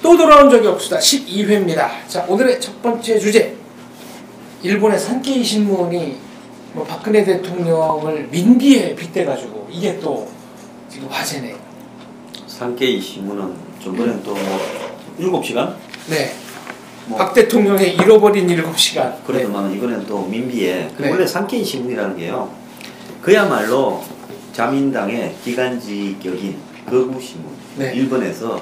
또 돌아온 적이 없수다 12회입니다. 자, 오늘의 첫 번째 주제, 일본의 산케이 신문이 뭐 박근혜 대통령을 민비에 빗대가지고 이게 또 지금 화제네요. 산케이 신문은 저번엔 또 7시간? 네. 박 대통령의 잃어버린 7시간. 그래도만 네. 이번엔 또 민비에 네. 원래 산케이 신문이라는 게요, 그야말로 자민당의 기간지격인 거구 신문. 네. 일본에서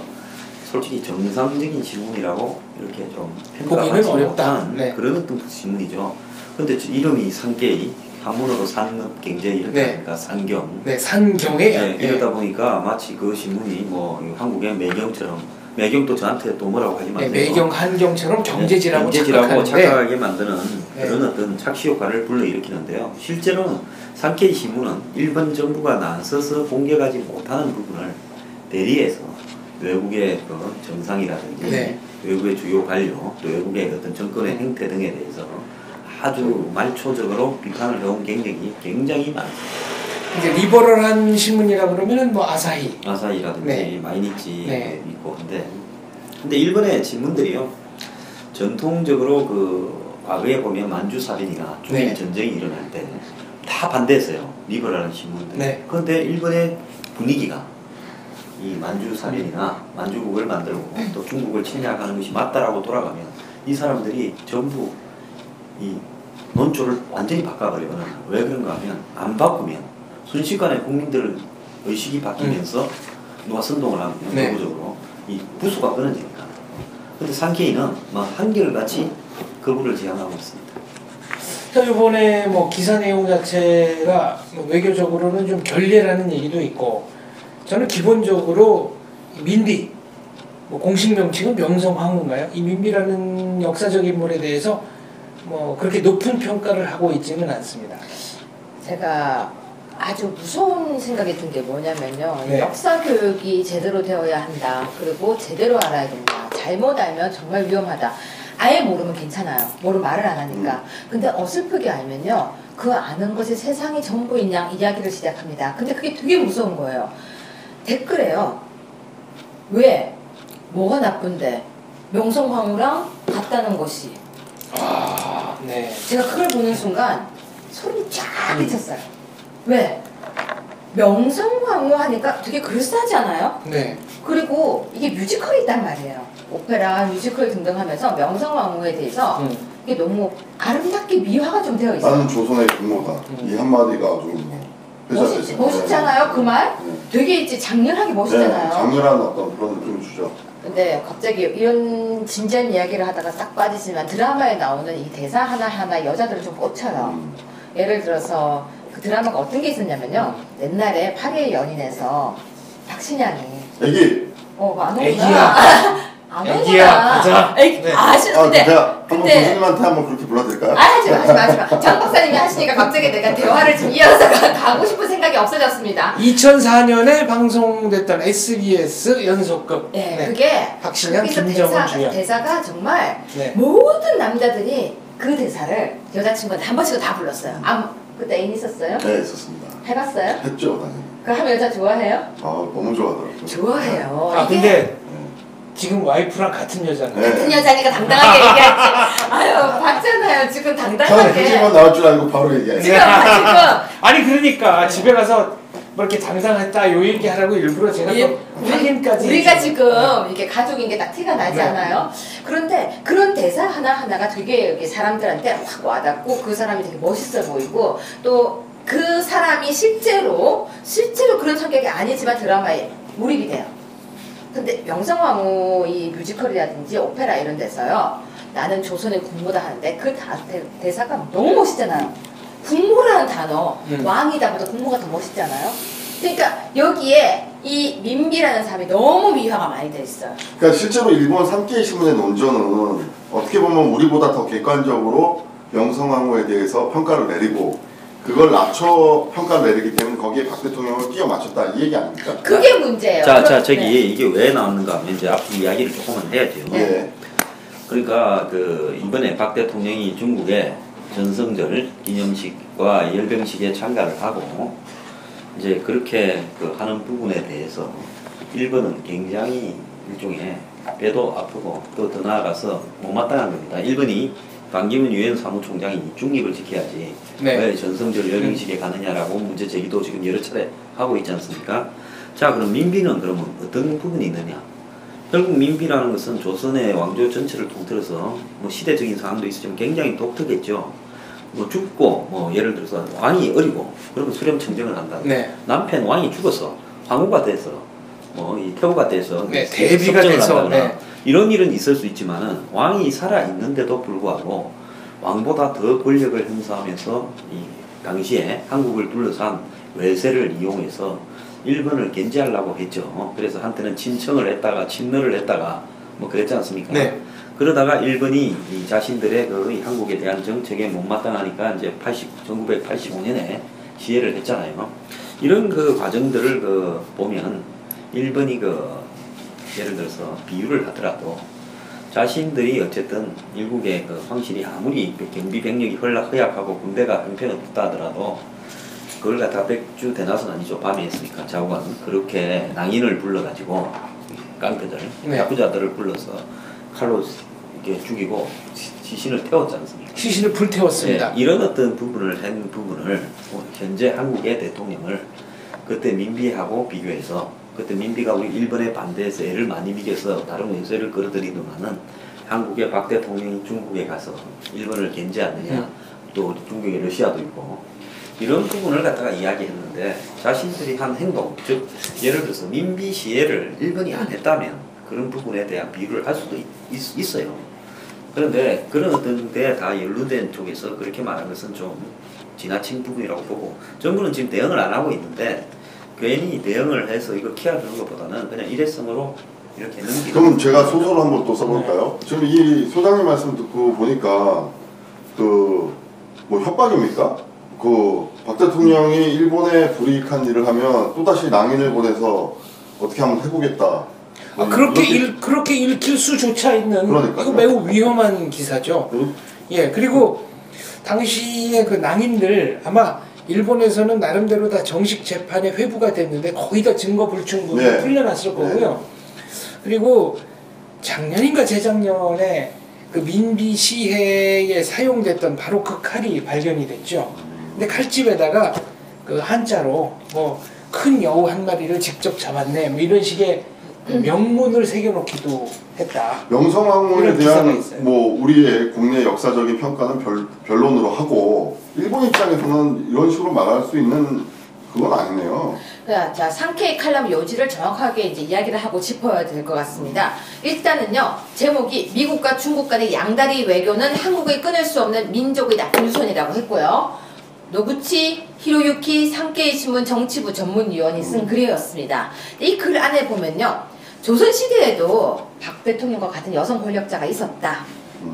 솔직히 정상적인 신문이라고 이렇게 좀 보기는 평가받지 어렵다. 못한 네. 그런 어떤 신문이죠. 그런데 이름이 산케이, 한문으로 산업경제 이렇게 네. 하니까 산경. 네, 산경에. 네, 이러다 보니까 마치 그 신문이 뭐 한국의 매경처럼, 매경도 저한테 또 뭐라고 하지 마세요. 네, 매경 한경처럼 경제지라고, 경제지라고 착각하게 만드는 네. 그런 어떤 착시 효과를 불러일으키는데요. 실제로는 산케이 신문은 일본 정부가 나서서 공개하지 못하는 부분을 대리해서 외국의 그 정상이라든지 네. 외국의 주요 관료, 또 외국의 어떤 정권의 행태 등에 대해서 아주 말초적으로 비판을 해온 경력이 굉장히 많습니다. 이제 리버럴한 신문이라 그러면은 뭐 아사히라든지 네. 마이니치 네. 있고 근데 일본의 신문들이요, 전통적으로 그 과거에 보면 만주사변이나 중일 네. 전쟁이 일어날 때 다 반대했어요, 리버럴한 신문들. 네. 그런데 일본의 분위기가 이 만주사변이나 만주국을 만들고 또 중국을 침략하는 것이 맞다라고 돌아가면 이 사람들이 전부 이 논조를 완전히 바꿔버리거나, 왜 그런가 하면 안 바꾸면 순식간에 국민들 의식이 바뀌면서 누가 선동을 하면 네. 내부적으로 이 부수가 끊어지니까. 근데 산케이는 막 한결같이 거부를 제안하고 있습니다. 자, 이번에 뭐 기사 내용 자체가 뭐 외교적으로는 좀 결례라는 얘기도 있고, 저는 기본적으로 민비, 뭐 공식 명칭은 명성황후인가요? 이 민비라는 역사적 인물에 대해서 뭐 그렇게 높은 평가를 하고 있지는 않습니다. 제가 아주 무서운 생각이 든 게 뭐냐면요. 네. 역사 교육이 제대로 되어야 한다. 그리고 제대로 알아야 된다. 잘못 알면 정말 위험하다. 아예 모르면 괜찮아요. 모르면 말을 안 하니까. 근데 어설프게 알면요, 그 아는 것이 세상이 전부인 양 이야기를 시작합니다. 근데 그게 되게 무서운 거예요. 댓글에요, 왜? 뭐가 나쁜데? 명성황후랑 같다는 것이. 네. 제가 그걸 보는 순간 소름이 쫙 끼쳤어요. 왜? 명성황후 하니까 되게 그럴싸하지 않아요? 네. 그리고 이게 뮤지컬이 있단 말이에요. 오페라, 뮤지컬 등등 하면서 명성황후에 대해서 이게 너무 아름답게 미화가 좀 되어 있어요. 나는 조선의 공모다. 이 한마디가 좀 멋있잖아요, 그 말? 네. 되게 이제 장렬하게 멋있잖아요. 네, 장렬한 어떤 그런 느낌을 주죠. 근데 갑자기 이런 진지한 이야기를 하다가 딱 빠지지만 드라마에 나오는 이 대사 하나하나 여자들을 좀 꽂혀요. 예를 들어서 그 드라마가 어떤 게 있었냐면요, 옛날에 8일 연인에서 박신양이 애기! 안 애기야. 안 애기야, 가자. 애기, 네. 아시는데. 제가 한번 교수님한테 한번 그렇게 불러드릴까요? 하지마. 장 박사님이 하시니까 갑자기 내가 대화를 좀 이어서 가고 싶은 생각이 없어졌습니다. 2004년에 방송됐던 SBS 연속극. 네, 그게 박신양, 거기서 김정은 주연. 대사가 정말 네. 모든 남자들이 그 대사를 여자친구한테 한 번씩은 다 불렀어요. 그때 애인 있었어요? 네, 있었습니다. 해봤어요? 했죠, 당연히. 그 하면 여자 좋아해요? 너무 좋아하더라고요. 좋아해요. 근데 지금 와이프랑 같은 여자는. 네. 같은 여자니까 당당하게 얘기하지. 아유, 봤잖아요. 지금 저는 당당하게. 휴지만 나올 줄 알고 바로 얘기했어요. 지금 아니 그러니까 집에 가서 뭐 이렇게 당당했다 요 얘기 하라고 일부러 제가 또 확인까지 우리가 해주고. 지금 이게 가족인 게 딱 티가 나지 네. 않아요? 그런데 그런 대사 하나하나가 되게 이렇게 사람들한테 확 와닿고, 그 사람이 되게 멋있어 보이고, 또 그 사람이 실제로 그런 성격이 아니지만 드라마에 몰입이 돼요. 근데 명성황후 이 뮤지컬이라든지 오페라 이런 데서요, 나는 조선의 국모다 하는데 그 대사가 너무 멋있잖아요. 국모라는 단어, 왕이다보다 국모가 더 멋있잖아요. 그러니까 여기에 이 민비라는 사람이 너무 미화가 많이 돼 있어요. 그러니까 실제로 일본 산케이 신문의 논조는 어떻게 보면 우리보다 더 객관적으로 명성황후에 대해서 평가를 내리고, 그걸 낮춰 평가를 내리기 때문에 거기에 박 대통령을 끼워 맞췄다, 이 얘기 아닙니까? 그게 문제예요. 이게 왜 나왔는가 하면 이제 앞으로 이야기를 조금은 해야죠. 네. 그러니까 그 이번에 박 대통령이 중국의 전성절 기념식과 열병식에 참가를 하고 이제 그렇게 그 하는 부분에 대해서 일본은 굉장히 일종의 배도 아프고 또 더 나아가서 못마땅한 겁니다. 일본이 반기문 유엔 사무총장이 중립을 지켜야지 네. 왜 전성절 열병식에 가느냐라고 문제 제기도 지금 여러 차례 하고 있지 않습니까? 자, 그럼 민비는 그러면 어떤 부분이 있느냐? 결국 민비라는 것은 조선의 왕조 전체를 통틀어서 뭐 시대적인 상황도 있었지만 굉장히 독특했죠. 뭐 죽고 뭐 예를 들어서 왕이 어리고 그러면 수렴청정을 한다. 네. 남편 왕이 죽어서 황후가 돼서 뭐 이 태후가 돼서 네, 대비가 섭정을 돼서, 한다거나 네. 이런 일은 있을 수 있지만은 왕이 살아 있는데도 불구하고 왕보다 더 권력을 행사하면서 이 당시에 한국을 둘러싼 외세를 이용해서 일본을 견제하려고 했죠. 그래서 한때는 친청을 했다가 친러를 했다가 뭐 그랬지 않습니까? 네. 그러다가 일본이 이 자신들의 그 한국에 대한 정책에 못마땅하니까 이제 1985년에 시해를 했잖아요. 이런 그 과정들을 그 보면 일본이 그 예를 들어서 비유를 하더라도 자신들이 어쨌든 일국의 그 황실이 아무리 경비 병력이 허약하고 군대가 형편없다 하더라도 그걸 갖다 백주 대낮은 아니죠. 밤에 했으니까 자우관 그렇게 낭인을 불러가지고 깡패들 네. 야구자들을 불러서 칼로 이렇게 죽이고 시신을 태웠지 않습니까? 시신을 불태웠습니다. 네, 이런 어떤 부분을 한 부분을 현재 한국의 대통령을 그때 민비하고 비교해서 그때 민비가 우리 일본에 반대해서 애를 많이 먹여서 다른 원수를 끌어들이더만은 한국의 박 대통령이 중국에 가서 일본을 견제하느냐 또 중국에 러시아도 있고 이런 부분을 갖다가 이야기했는데 자신들이 한 행동 즉 예를 들어서 민비 시해를 일본이 안 했다면 그런 부분에 대한 비유를 할 수도 있어요. 그런데 그런 어떤 데 다 연루된 쪽에서 그렇게 말한 것은 좀 지나친 부분이라고 보고 정부는 지금 대응을 안 하고 있는데 괜히 대응을 해서 이거 키워주는 것보다는 그냥 일회성으로 이렇게 넘기는. 그럼 제가 소설을 한번 또 써볼까요? 지금 이 소장님 말씀 듣고 보니까 그 뭐 협박입니까? 그 박 대통령이 일본에 불이익한 일을 하면 또다시 낭인을 보내서 어떻게 한번 해보겠다. 그렇게 읽힐 수조차 있는 그러니까요. 이거 매우 위험한 기사죠. 예, 그리고 당시에 그 낭인들 아마 일본에서는 나름대로 다 정식 재판에 회부가 됐는데 거의 다 증거 불충분이 네. 풀려났을 거고요. 그리고 작년인가 재작년에 그 민비 시해에 사용됐던 바로 그 칼이 발견이 됐죠. 근데 칼집에다가 그 한자로 뭐 큰 여우 한 마리를 직접 잡았네 뭐 이런 식의 명문을 새겨놓기도 했다. 명성황후에 이런 기사가 대한 있어요. 뭐 우리의 국내 역사적인 평가는 변론으로 하고 일본 입장에서는 이런 식으로 말할 수 있는 그건 아니네요. 자, 상케이 칼럼 요지를 정확하게 이제 이야기를 하고 짚어야 될 것 같습니다. 일단은요, 제목이 미국과 중국 간의 양다리 외교는 한국을 끊을 수 없는 민족의 나쁜 유선이라고 했고요. 노구치 히로유키 상케이 신문 정치부 전문위원이 쓴 글이었습니다. 이 글 안에 보면요, 조선시대에도 박 대통령과 같은 여성 권력자가 있었다.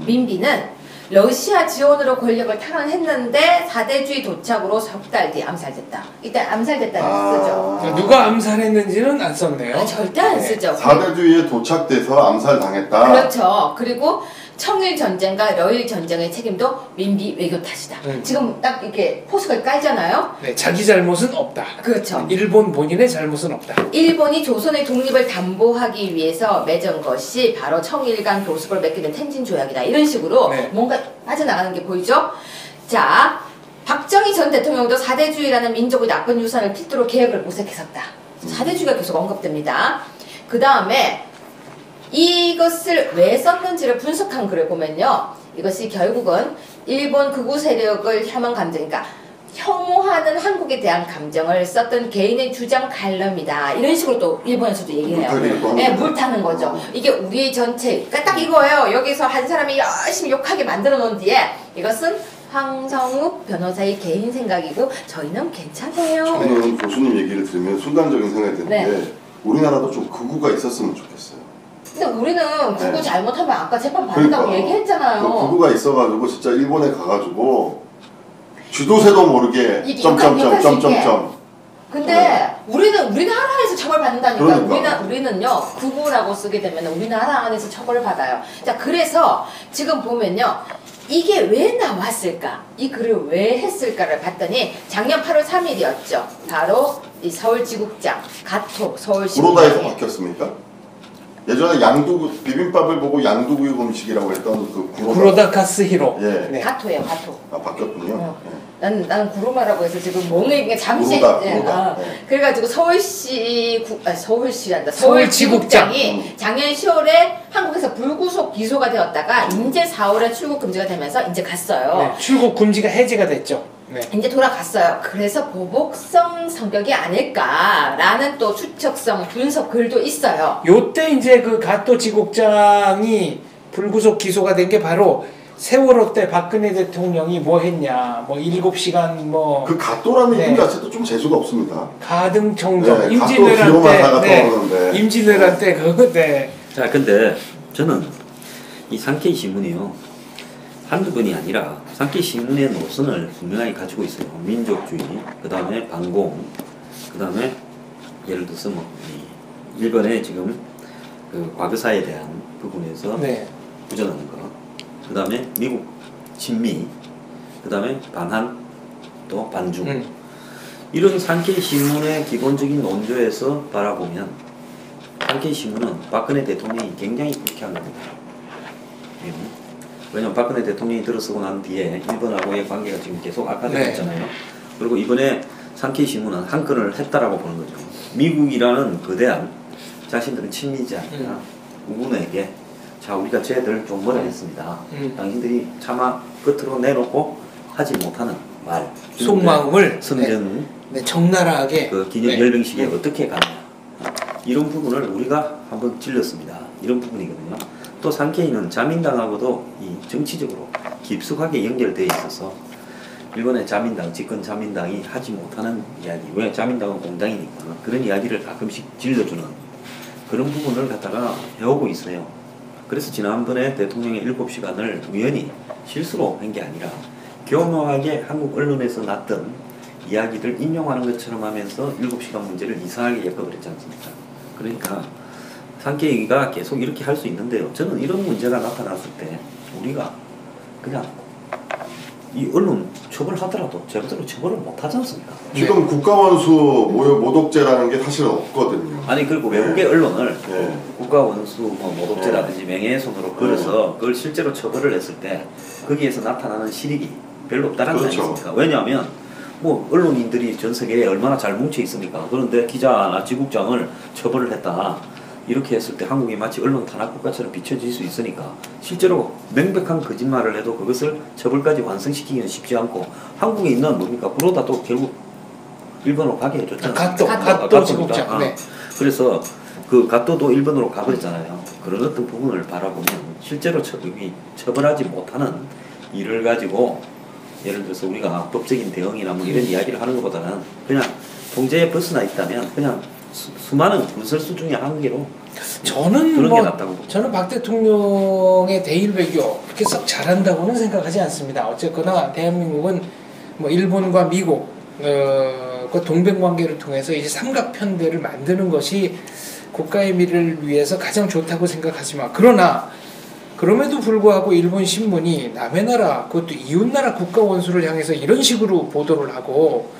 민비는 러시아 지원으로 권력을 탈환했는데 사대주의 도착으로 석 달 뒤 암살됐다. 일단 암살됐다는 쓰죠. 누가 암살했는지는 안 썼네요. 절대 안 쓰죠. 사대주의에 도착돼서 암살당했다. 그렇죠. 그리고 청일 전쟁과 러일 전쟁의 책임도 민비 외교 탓이다. 지금 딱 이렇게 포스가 깔잖아요. 네, 자기 잘못은 없다. 그렇죠. 일본 본인의 잘못은 없다. 일본이 조선의 독립을 담보하기 위해서 맺은 것이 바로 청일 간 교섭을 맺게 된 텐진 조약이다. 이런 식으로 네. 뭔가 빠져나가는 게 보이죠? 자, 박정희 전 대통령도 사대주의라는 민족의 나쁜 유산을 필두로 계획을 모색했었다. 사대주의가 계속 언급됩니다. 그 다음에 이것을 왜 썼는지를 분석한 글을 보면요, 이것이 결국은 일본 극우 세력을 혐한 감정, 그러니까 혐오하는 한국에 대한 감정을 썼던 개인의 주장 칼럼이다. 이런 식으로 또 일본에서도 얘기해요. 네, 물타는 거죠. 이게 우리의 전체, 그러니까 딱 이거예요. 여기서 한 사람이 열심히 욕하게 만들어 놓은 뒤에 이것은 황성욱 변호사의 개인 생각이고 저희는 괜찮아요. 저는 교수님 얘기를 들으면 순간적인 생각이 드는데 네. 우리나라도 좀 극우가 있었으면 좋겠어요. 근데 우리는 그거 네. 잘못하면 아까 재판 받는다고 그러니까, 얘기했잖아요. 그 극우가 있어가지고 진짜 일본에 가가지고 쥐도새도 모르게 이게 점점점. 근데 우리는 우리나라에서 처벌받는다니까. 그러니까. 우리는요 극우라고 쓰게 되면 우리나라 안에서 처벌을 받아요. 자, 그래서 지금 보면요, 이게 왜 나왔을까? 이 글을 왜 했을까를 봤더니 작년 8월 3일이었죠. 바로 이 서울지국장 가토 서울시국장이 우로다에서 바뀌었습니까? 예전에 양두구 비빔밥을 보고 양두구 음식이라고 했던 그 구로다카스 히로. 예. 네. 가토예요, 가토. 아 바뀌었군요. 예. 나는 구로마라고 해서 지금 멍에 잠시 구로다. 네. 그래가지고 서울시란다 서울지국장. 서울지국장이 작년 10월에 한국에서 불구속 기소가 되었다가 이제 4월에 출국 금지가 되면서 이제 갔어요. 네, 출국 금지가 해제가 됐죠. 네. 이제 돌아갔어요. 그래서 보복성 성격이 아닐까라는 또 추측성 분석 글도 있어요. 요때 이제 그 가토 지국장이 불구속 기소가 된 게 바로 세월호 때 박근혜 대통령이 뭐 했냐, 뭐 7시간 뭐 그 가또라는 네. 이름 자체도 좀 재수가 없습니다. 가등청정 네, 임진왜란 가또 때, 떠오르는데. 임진왜란 때 그거 네. 자, 근데 저는 이 산케이 신문이요. 한두 번이 아니라 산케이 신문의 노선을 분명하게 가지고 있어요. 민족주의, 그 다음에 반공, 그 다음에 예를 들어서 뭐 일본의 지금 그 과거사에 대한 부분에서 네. 부정하는 거, 그 다음에 미국 친미, 그 다음에 반한, 또 반중. 이런 산케이 신문의 기본적인 논조에서 바라보면 산케이 신문은 박근혜 대통령이 굉장히 불쾌한 겁니다. 왜냐면 박근혜 대통령이 들어서고 난 뒤에 일본하고의 관계가 지금 계속 악화되고 있잖아요. 네. 그리고 이번에 산케이 신문은 한 건을 했다라고 보는 거죠. 미국이라는 거대한 자신들은 친미지 않냐 우군에게 자 우리가 쟤들 좀 뭐라 했습니다. 당신들이 차마 겉으로 내놓고 하지 못하는 말 속마음을 성전 네, 적나라하게 그 기념 열병식에 어떻게 가느냐 이런 부분을 우리가 한번 찔렀습니다. 이런 부분이거든요. 또 산케이는 자민당하고도 이 정치적으로 깊숙하게 연결되어 있어서 일본의 자민당, 집권 자민당이 하지 못하는 이야기, 왜 자민당은 공당이니까 그런 이야기를 가끔씩 질러주는 그런 부분을 갖다가 해오고 있어요. 그래서 지난번에 대통령의 7시간을 우연히 실수로 한 게 아니라 교묘하게 한국 언론에서 났던 이야기들 인용하는 것처럼 하면서 7시간 문제를 이상하게 엮어버렸지 않습니까? 그러니까 산케이가 계속 이렇게 할 수 있는데요. 저는 이런 문제가 나타났을 때 우리가 그냥 이 언론 처벌하더라도 제대로 처벌을 못하지 않습니까? 지금 국가원수 모독죄라는 게 사실은 없거든요. 아니 그리고 외국의 언론을 네. 국가원수 뭐 모독죄라든지 명예훼손으로 걸어서 그걸 실제로 처벌을 했을 때 거기에서 나타나는 실익이 별로 없다는 거 아닙니까? 왜냐하면 뭐 언론인들이 전 세계에 얼마나 잘 뭉쳐 있습니까? 그런데 기자나 지국장을 처벌을 했다. 이렇게 했을 때 한국이 마치 언론 탄압국가처럼 비춰질 수 있으니까 실제로 명백한 거짓말을 해도 그것을 처벌까지 완성시키기는 쉽지 않고 한국에 있는 뭡니까? 구로다도 결국 일본으로 가게 해줬잖아요. 가또 지국장. 네. 그래서 그 가또도 일본으로 가버렸잖아요. 그런 어떤 부분을 바라보면 실제로 처벌하지 못하는 일을 가지고 예를 들어서 우리가 법적인 대응이나 뭐 이런 이야기를 하는 것보다는 그냥 통제에 벗어나 있다면 그냥 수많은 군설수 중에 한 개로 저는 저는 박 대통령의 대일 외교 그렇게 썩 잘한다고는 생각하지 않습니다. 어쨌거나 대한민국은 뭐 일본과 미국 그 동맹 관계를 통해서 이제 삼각편대를 만드는 것이 국가의 미래를 위해서 가장 좋다고 생각하지만 그러나 그럼에도 불구하고 일본 신문이 남의 나라 그것도 이웃나라 국가 원수를 향해서 이런 식으로 보도를 하고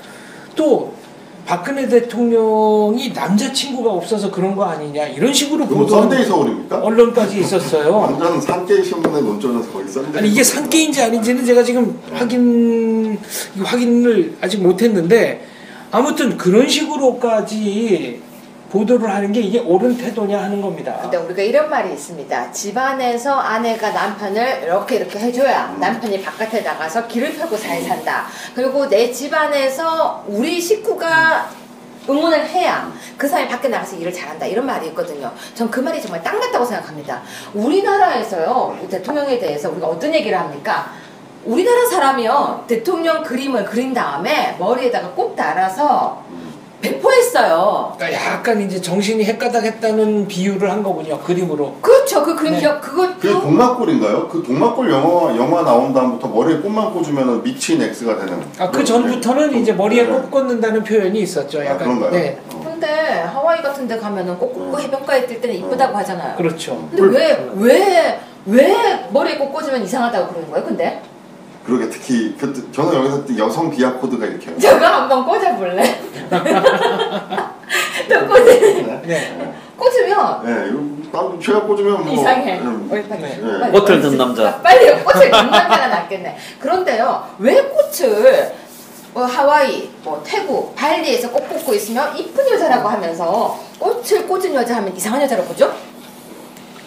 또 박근혜 대통령이 남자친구가 없어서 그런 거 아니냐 이런 식으로 보도하는 썬데이 서울입니까? 언론까지 있었어요. 완전 산케이 신문의 논조는 거의 썬데이. 아니 이게 산케인지 아닌지는 제가 지금 확인을 아직 못했는데 아무튼 그런 식으로까지 보도를 하는 게 이게 옳은 태도냐 하는 겁니다. 근데 우리가 이런 말이 있습니다. 집안에서 아내가 남편을 이렇게 해줘야 남편이 바깥에 나가서 길을 펴고 잘 산다. 그리고 내 집안에서 우리 식구가 응원을 해야 그 사람이 밖에 나가서 일을 잘한다. 이런 말이 있거든요. 전 그 말이 정말 딱 맞다고 생각합니다. 우리나라에서요. 대통령에 대해서 우리가 어떤 얘기를 합니까? 우리나라 사람이요. 대통령 그림을 그린 다음에 머리에다가 꼭 달아서 배포했어요. 그러니까 약간 이제 정신이 헷가닥했다는 비유를 한 거군요. 그림으로. 그렇죠. 그 그림 기억 그게 동막골인가요? 그 동막골 영화 나온 다음부터 머리에 꽃만 꽂으면 미친 X가 되는. 그 전부터는 이제 머리에 꽃 꽂는다는 표현이 있었죠. 약간. 그런가요? 네. 근데 하와이 같은 데 가면은 꽃 꽂고 해변가에 뛸 때는 이쁘다고 하잖아요. 그렇죠. 근데 왜 머리에 꽃 꽂으면 이상하다고 그러는 거예요? 근데? 그러게 특히 저는 여기서 여성 비하 코드가 이렇게. 제가 한번 꽂아볼래? 또 꽂으면 네. 네. 꽂으면 네, 이거 나도 제가 꽂으면 뭐 이상해. 네. 빨리 꽃을 든 남자. 빨리 꽃을 든 남자가 낫겠네. 그런데요, 왜 꽃을 뭐 하와이, 뭐 태국, 발리에서 꽃 꽂고 있으면 이쁜 여자라고 하면서 꽃을 꽂은 여자 하면 이상한 여자라고 보죠?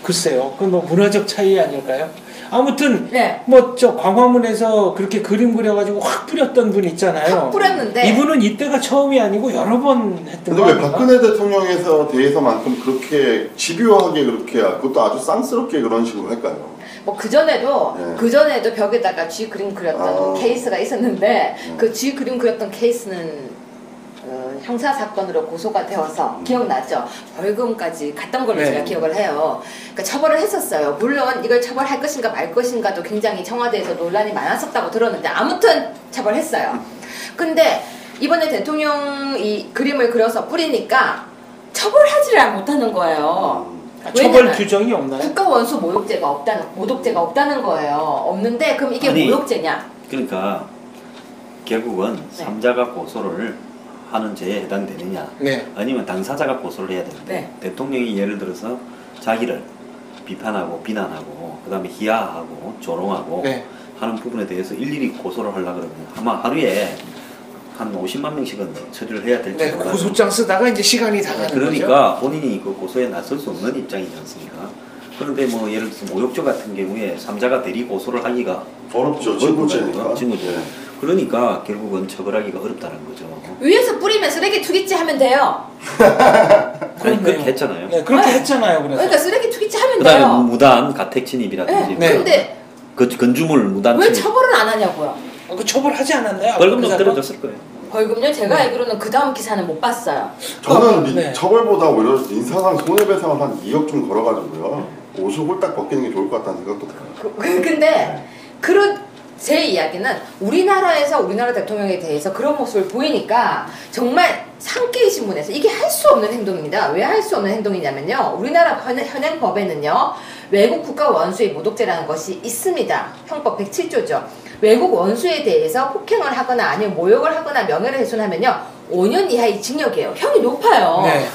글쎄요. 그건 뭐 문화적 차이 아닐까요? 아무튼 네. 뭐 저 광화문에서 그렇게 그림 그려가지고 확 뿌렸던 분 있잖아요. 확 뿌렸는데 이분은 이때가 처음이 아니고 여러 번 했던 근데 거 왜 아닌가? 박근혜 대통령에서 대해서만큼 그렇게 집요하게 그렇게 그것도 아주 쌍스럽게 그런 식으로 할까요? 뭐 그전에도 네. 그전에도 벽에다가 쥐 그림 그렸던 아. 케이스가 있었는데 그 쥐 그림 그렸던 케이스는 형사 사건으로 고소가 되어서 기억나죠? 벌금까지 갔던 걸로 네. 제가 기억을 해요. 그러니까 처벌을 했었어요. 물론 이걸 처벌할 것인가 말 것인가도 굉장히 청와대에서 논란이 많았었다고 들었는데 아무튼 처벌했어요. 근데 이번에 대통령이 그림을 그려서 뿌리니까 처벌하지를 못하는 거예요. 처벌 왜냐면 규정이 없나요? 국가 원수 모독죄가 없다는 거예요. 없는데 그럼 이게 아니, 모욕죄냐? 그러니까 결국은 네. 3자가 고소를 하는 죄에 해당되느냐 네. 아니면 당사자가 고소를 해야 되는데 네. 대통령이 예를 들어서 자기를 비판하고 비난하고 그 다음에 희화하고 조롱하고 네. 하는 부분에 대해서 일일이 고소를 하려고 그러면 아마 하루에 한 50만 명씩은 처리를 해야 될지 네. 몰라요. 고소장 쓰다가 이제 시간이 다 가는 거죠. 그러니까 본인이 그 고소에 나설 수 없는 입장이지 않습니까? 그런데 뭐 예를 들어서 모욕죄 같은 경우에 3자가 대리 고소를 하기가 어렵죠. 친구죄니까. 친구죄. 네. 그러니까 결국은 처벌하기가 어렵다는 거죠. 위에서 뿌리면 쓰레기 투기죄 하면 돼요. 아니 그렇게 했잖아요. 네, 그렇게 네. 했잖아요. 그래서. 그러니까 쓰레기 투기죄 하면 그다음에 돼요. 무단 가택 침입이라든지 네. 근데 건주물 무단 왜 침입 처벌은 안 하냐고요? 그 처벌하지 않았나요? 벌금도 그 사람? 떨어졌을 거예요. 벌금요? 제가 알기로는 그 다음 기사는 못 봤어요. 저는 네. 처벌보다 오히려 인사상 손해배상을 한 2억 좀 걸어가지고요. 옷을 홀딱 벗기는 게 좋을 것 같다는 생각도 들어요. 근데 그런 제 이야기는 우리나라에서 우리나라 대통령에 대해서 그런 모습을 보이니까 정말 상케이 신문에서 이게 할 수 없는 행동입니다. 왜 할 수 없는 행동이냐면요. 우리나라 현행 법에는요. 외국 국가 원수의 모독죄라는 것이 있습니다. 형법 107조죠. 외국 원수에 대해서 폭행을 하거나 아니면 모욕을 하거나 명예를 훼손하면요. 5년 이하의 징역이에요. 형이 높아요. 네.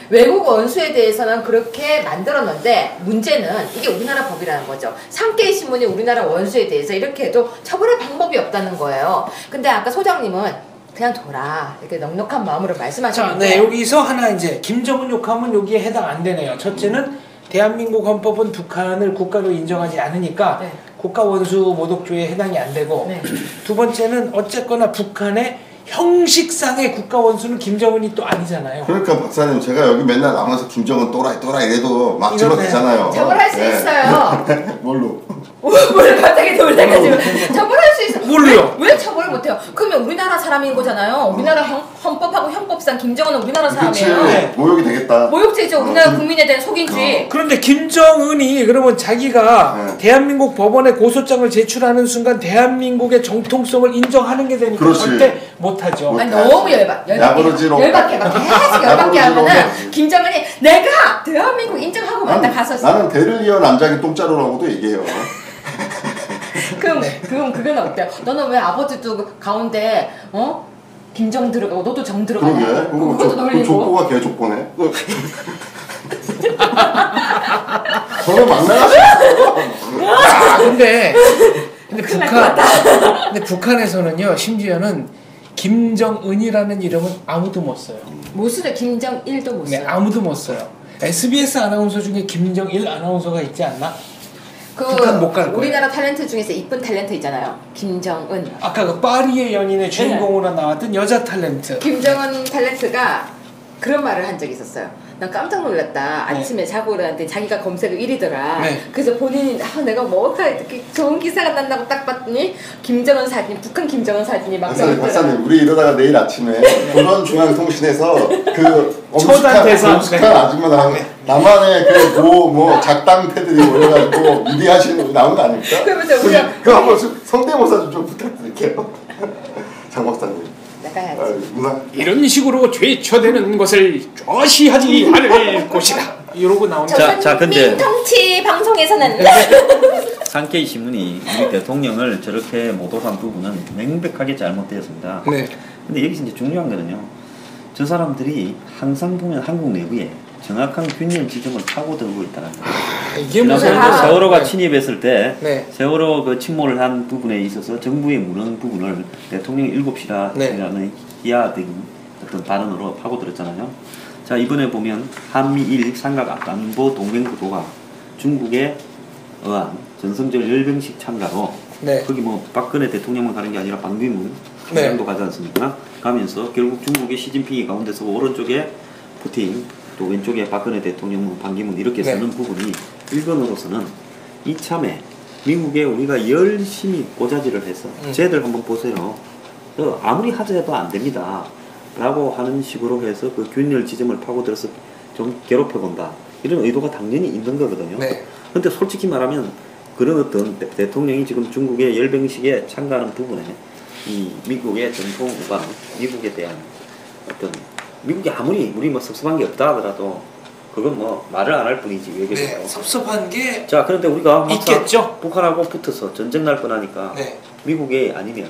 외국 원수에 대해서는 그렇게 만들었는데 문제는 이게 우리나라 법이라는 거죠. 상케이 신문이 우리나라 원수에 대해서 이렇게 해도 처벌할 방법이 없다는 거예요. 근데 아까 소장님은 그냥 둬라 이렇게 넉넉한 마음으로 자, 말씀하셨는데 네, 여기서 하나 이제 김정은 욕하면 여기에 해당 안 되네요. 첫째는 대한민국 헌법은 북한을 국가로 인정하지 않으니까 네. 국가 원수 모독죄에 해당이 안 되고 네. 두 번째는 어쨌거나 북한의 형식상의 국가 원수는 김정은이 또 아니잖아요. 그러니까 박사님 제가 여기 맨날 나와서 김정은 또라이 이래도 막 이거네. 집어대잖아요. 처벌할 수 있어요. 뭘로? 뭘 갑자기 놀래가지고 처벌할 수 있어. 뭘로요? 왜 처벌을 못해요? 그러면 우리나라 사람인 거잖아요. 우리나라 헌법하고 형법상 김정은은 우리나라 그치. 사람이에요. 네. 모욕이 되겠다. 모욕죄죠. 우리나라 국민에 대한 속인주의. 그런데 김정은이 그러면 자기가 네. 대한민국 법원에 고소장을 제출하는 순간 대한민국의 정통성을 인정하는 게 되니까 그렇지. 절대 못하죠. 아니 너무 열받게 야부르지로. 계속 열받게 야부르지로. 하면은 김정은이 내가 대한민국 인정하고 맞다 가서 나는 대를 이어 남자기 똥자루라고도 얘기해요. 그럼 그건 어때요? 너는 왜 아버지도 그 가운데 김정 들어가고 너도 정 들어가냐? 그러게. 그것도 그 놀리고. 족보가 개 족보네. 저는 막나가시 아, 근데 북한에서는요 심지어는 김정은이라는 이름은 아무도 못 써요. 못 쓰죠. 김정일도 못 네, 써요. 아무도 못 써요. SBS 아나운서 중에 김정일 아나운서가 있지 않나? 그 북한 못 갈 거예요. 우리나라 탤런트 중에서 이쁜 탤런트 있잖아요. 김정은. 아까 그 파리의 연인의 주인공으로 나왔던 여자 탤런트. 김정은 탤런트가 그런 말을 한 적이 있었어요. 난 깜짝 놀랐다. 네. 아침에 자고 일어났는데 자기가 검색어 1위더라. 네. 그래서 본인이 내가 뭐가 이렇게 좋은 기사가 난다고 딱 봤더니 김정은 사진, 북한 김정은 사진이 막 박사님 우리 이러다가 내일 아침에 조선중앙통신에서 그 초단 대사. 엄숙한 아줌마 나만의 그 뭐 작당 패들이 올려가지고 미디어하시는 거 나온 거 아닙니까? 그러면 우리가 그 한번 성대모사 좀 부탁드릴게요. 장 박사님. 나가야지. 문화 이런 식으로 죄처되는 것을 좌시하지 않을 것이다. 이러고 나오는. 자, 근데- 민통치 방송에서는 상케이 신문이 우리 대통령을 저렇게 모독한 부분은 명백하게 잘못되었습니다. 네. 근데 여기서 이제 중요한 거는요. 저 사람들이 항상 보면 한국 내부에 정확한 균열 지점을 파고들고 있다는 거예요. 이게 무슨 지난번에 세월호가 침입했을 때 네. 세월호 그 침몰을 한 부분에 있어서 정부의 무능 부분을 대통령 7시라는 네. 희화적인 어떤 발언으로 파고들었잖아요. 자, 이번에 보면 한미일 삼각 안보 동맹 구도가 중국에 의한 전성절 열병식 참가로 네. 거기 뭐 박근혜 대통령만 가는 게 아니라 방비문 네. 장도 가지 않습니까? 가면서 결국 중국의 시진핑이 가운데서 오른쪽에 푸틴 또 왼쪽에 박근혜 대통령, 방기문 이렇게 네. 서는 부분이 일본으로서는 이참에 미국에 우리가 열심히 고자질을 해서 쟤들 한번 보세요. 아무리 하자해도 안 됩니다. 라고 하는 식으로 해서 그 균열 지점을 파고들어서 좀 괴롭혀본다. 이런 의도가 당연히 있는 거거든요. 네. 근데 솔직히 말하면 그런 어떤 대통령이 지금 중국의 열병식에 참가하는 부분에 이 미국의 전통 우방, 미국에 대한 어떤 미국이 아무리 우리 뭐 섭섭한 게 없다 하더라도 그건 뭐 말을 안 할 뿐이지 외교적으로. 네. 섭섭한 게 자, 그런데 우리가 막상 있겠죠. 북한하고 붙어서 전쟁 날 뻔하니까 네. 미국이 아니면